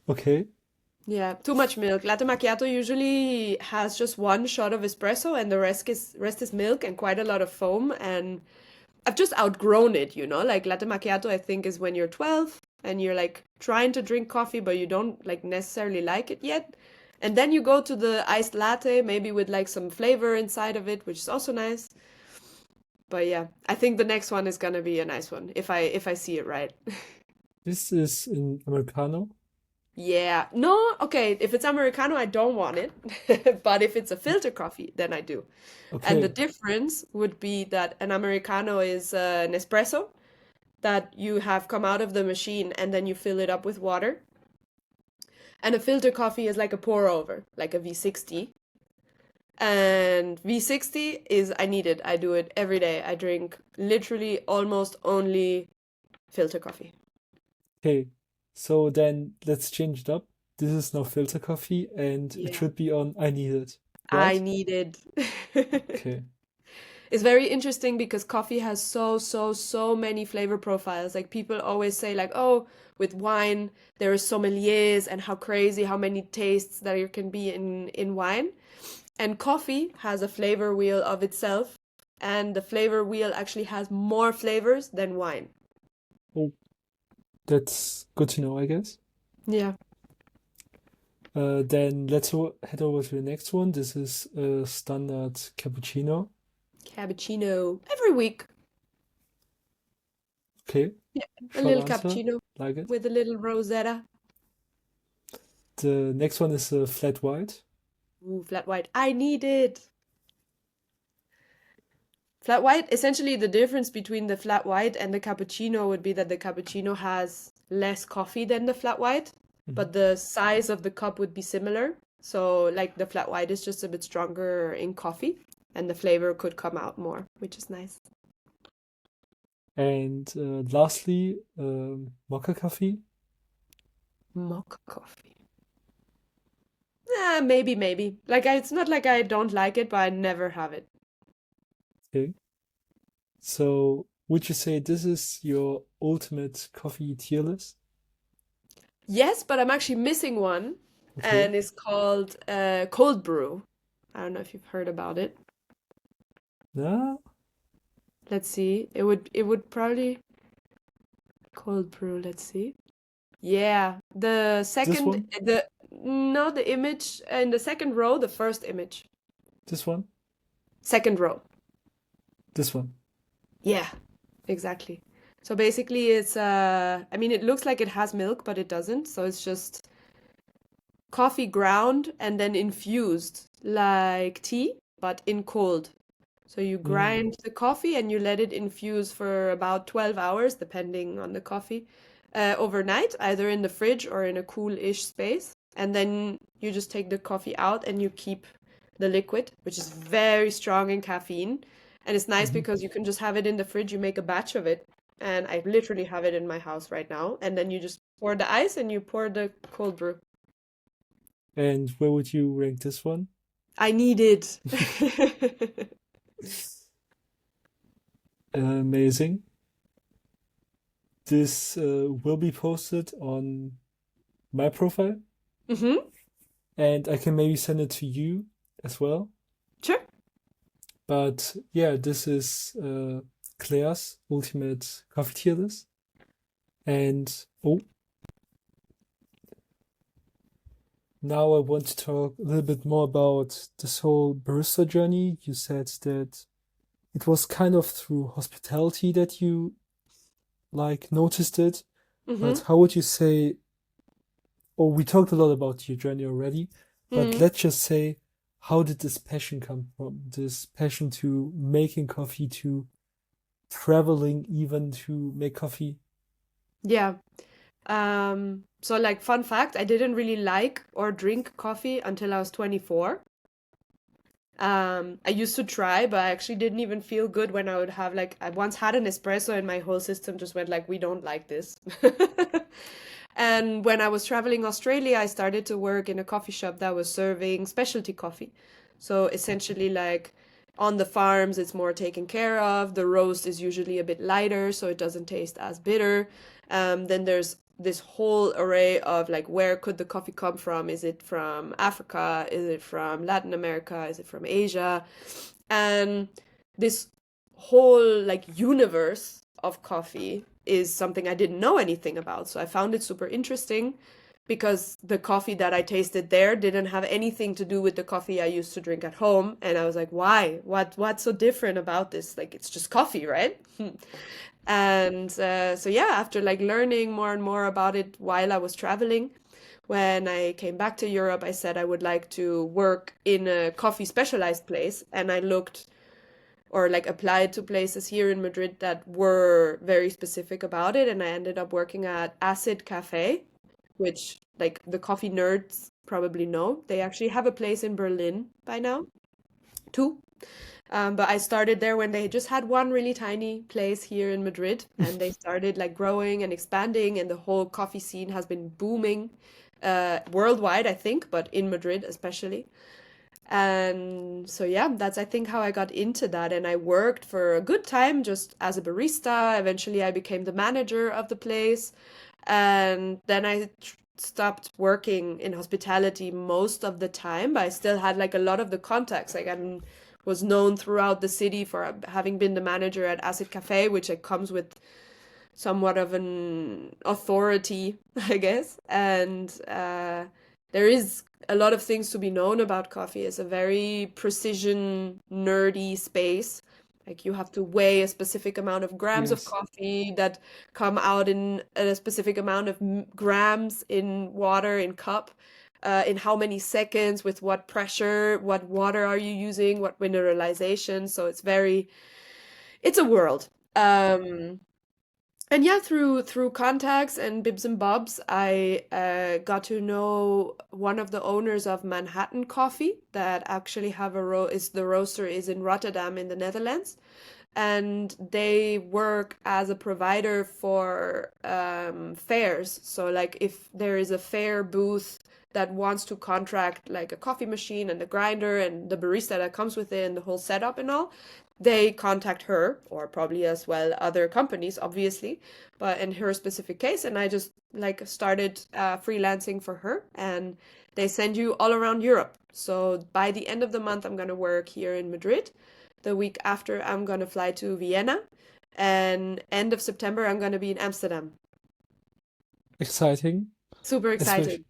Okay. Yeah, too much milk. Latte macchiato usually has just one shot of espresso and the rest is milk and quite a lot of foam, and I've just outgrown it, Like latte macchiato I think is when you're 12 and you're like trying to drink coffee but you don't like necessarily like it yet. And then you go to the iced latte maybe with like some flavor inside of it, which is also nice. But yeah, I think the next one is gonna be a nice one if I see it right. This is an Americano. Yeah. No, okay, if it's Americano, I don't want it. But if it's a filter coffee, then I do. And the Okay. difference would be that an Americano is an espresso. that you have come out of the machine and then you fill it up with water. And a filter coffee is like a pour over, like a V60. And V60 is, I need it. I do it every day. I drink literally almost only filter coffee. Okay, so then let's change it up. This is now filter coffee, and it Yeah. should be on I need it, I right? need it. Okay. It's very interesting because coffee has so many flavor profiles. Like people always say like, "Oh, with wine there are sommeliers and how crazy how many tastes there can be in wine." And coffee has a flavor wheel of itself, and the flavor wheel actually has more flavors than wine. Oh, that's good to know, I guess. Yeah. Then head over to the next one. This is a standard cappuccino. Cappuccino every week. Okay, Yeah, a short little answer. cappuccino Like it. with a little rosetta. The next one is a flat white. Ooh, flat white. I need it. Flat white, essentially the difference between the flat white and the cappuccino would be that the cappuccino has less coffee than the flat white, Mhm. but the size of the cup would be similar. So, like the flat white is just a bit stronger in coffee, and the flavor could come out more, which is nice. And lastly, mocha coffee. Mocha coffee. Maybe. Like, it's not like I don't like it, but I never have it. Okay. So would you say this is your ultimate coffee tier list? Yes, but I'm actually missing one, Okay. and it's called cold brew. I don't know if you've heard about it. Yeah, Let's see. It would probably cold brew. Let's see. Yeah, the this second one, the no the image in the second row, the first image. this one, Second row. this one. Yeah, exactly. So basically it's I mean it looks like it has milk, but it doesn't. So it's just coffee ground and then infused like tea, but in cold. So you Mm. grind the coffee and you let it infuse for about 12 hours, depending on the coffee, overnight, either in the fridge or in a cool-ish space. And then you just take the coffee out and you keep the liquid, which is very strong in caffeine. And it's nice Mhm. because you can just have it in the fridge, you make a batch of it. And I literally have it in my house right now. And then you just pour the ice and you pour the cold brew. And where would you rank this one? I need it. Amazing. This will be posted on my profile, Mm-hmm. and I can maybe send it to you as well. Sure. But yeah, this is Claire's ultimate coffee tier list. And oh, now I want to talk a little bit more about this whole barista journey. You said that it was kind of through hospitality that you like noticed it, but Mm-hmm. how would you say, oh, we talked a lot about your journey already, but Mm-hmm. let's just say, how did this passion come from? This passion to making coffee, to traveling even to make coffee? Yeah. So like fun fact, I didn't really like or drink coffee until I was 24. I used to try, but I actually didn't even feel good when I would have like I once had an espresso and my whole system just went like we don't like this. And when I was traveling Australia, I started to work in a coffee shop that was serving specialty coffee. So essentially like on the farms it's more taken care of. The roast is usually a bit lighter, so it doesn't taste as bitter. Then there's this whole array of like where could the coffee come from? Is it from Africa? Is it from Latin America? Is it from Asia? And this whole like universe of coffee is something I didn't know anything about. So I found it super interesting because the coffee that I tasted there didn't have anything to do with the coffee I used to drink at home. And I was like, why? What's so different about this? Like it's just coffee, right? And so yeah, after like learning more and more about it while I was traveling, when I came back to Europe, I said I would like to work in a coffee specialized place, and I looked or like applied to places here in Madrid that were very specific about it. And I ended up working at Acid Cafe, which like the coffee nerds probably know. They actually have a place in Berlin by now, too. But I started there when they just had one really tiny place here in Madrid, and they started like growing and expanding, and the whole coffee scene has been booming worldwide, I think, but in Madrid especially. And so yeah, that's I think how I got into that. And I worked for a good time just as a barista. Eventually, I became the manager of the place, and then I stopped working in hospitality most of the time, but I still had like a lot of the contacts. Like I was known throughout the city for having been the manager at Acid Cafe, which it comes with somewhat of an authority, I guess. And there is a lot of things to be known about coffee. It's a very precision, nerdy space. Like you have to weigh a specific amount of grams of Yes. coffee that come out in a specific amount of grams in water in cup. In how many seconds, with what pressure, what water are you using, what mineralization. So it's a world. And yeah, through contacts and bibs and bobs, I got to know one of the owners of Manhattan Coffee that actually have a is the roaster is in Rotterdam in the Netherlands, and they work as a provider for fairs. So like if there is a fair booth that wants to contract like a coffee machine and the grinder and the barista that comes with it and the whole setup and all, they contact her, or probably as well other companies, obviously, but in her specific case. And I just like started freelancing for her, and they send you all around Europe. So by the end of the month, I'm gonna work here in Madrid. The week after, I'm gonna fly to Vienna, and end of September, I'm gonna be in Amsterdam. Exciting. Super Especially, exciting.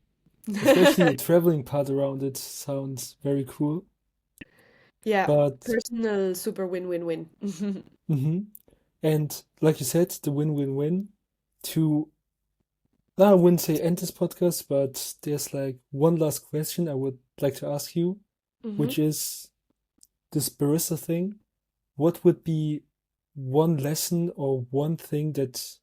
especially the traveling part around it sounds very cool. Yeah, But, personal super win-win-win. mhm. And like you said, the win-win-win to, I wouldn't say end this podcast, but there's like one last question I would like to ask you, which hmm is this barista thing. What would be one lesson or one thing that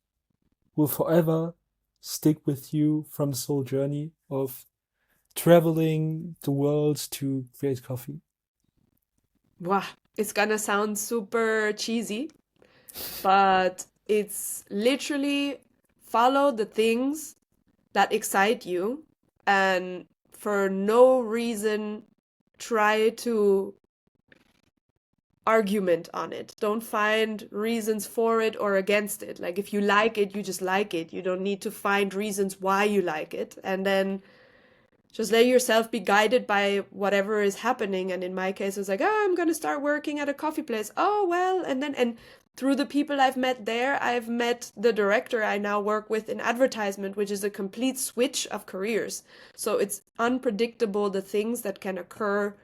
will forever stick with you from this whole journey of traveling the world to create coffee? Wow, it's gonna sound super cheesy, but it's literally follow the things that excite you, and for no reason try to argument on it. Don't find reasons for it or against it. Like if you like it, you just like it. You don't need to find reasons why you like it. And then just let yourself be guided by whatever is happening. And in my case, it was like, oh, I'm going to start working at a coffee place. Oh, well. And through the people I've met there, I've met the director I now work with in advertisement, which is a complete switch of careers. So it's unpredictable the things that can occur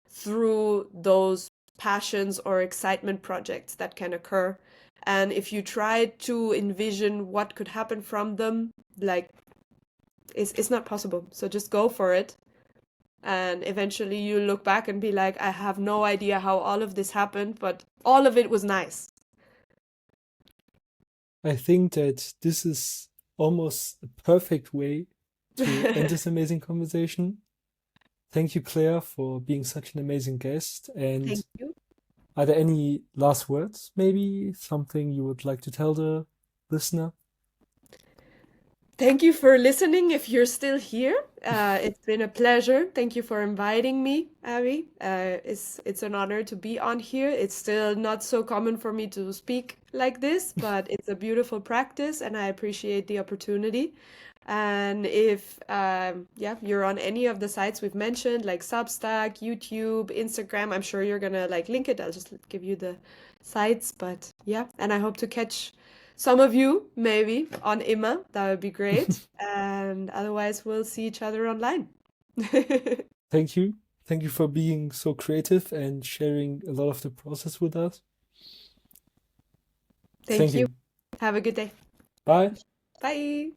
through those passions or excitement projects that can occur. And if you try to envision what could happen from them, like it's not possible. So just go for it. And eventually you look back and be like, I have no idea how all of this happened, but all of it was nice. I think that this is almost a perfect way to end this amazing conversation. Thank you, Claire, for being such an amazing guest. And Thank you. are there any last words? Maybe something you would like to tell the listener? Thank you for listening if you're still here. It's been a pleasure. Thank you for inviting me, Abby. It's an honor to be on here. It's still not so common for me to speak like this, but it's a beautiful practice, and I appreciate the opportunity. And if yeah, you're on any of the sites we've mentioned, like Substack, YouTube, Instagram, I'm sure you're gonna like link it. I'll just give you the sites. But yeah, and I hope to catch some of you maybe on IMMÄ. That would be great. And otherwise, we'll see each other online. Thank you. Thank you for being so creative and sharing a lot of the process with us. Thank Thank you. you. Have a good day. Bye. Bye.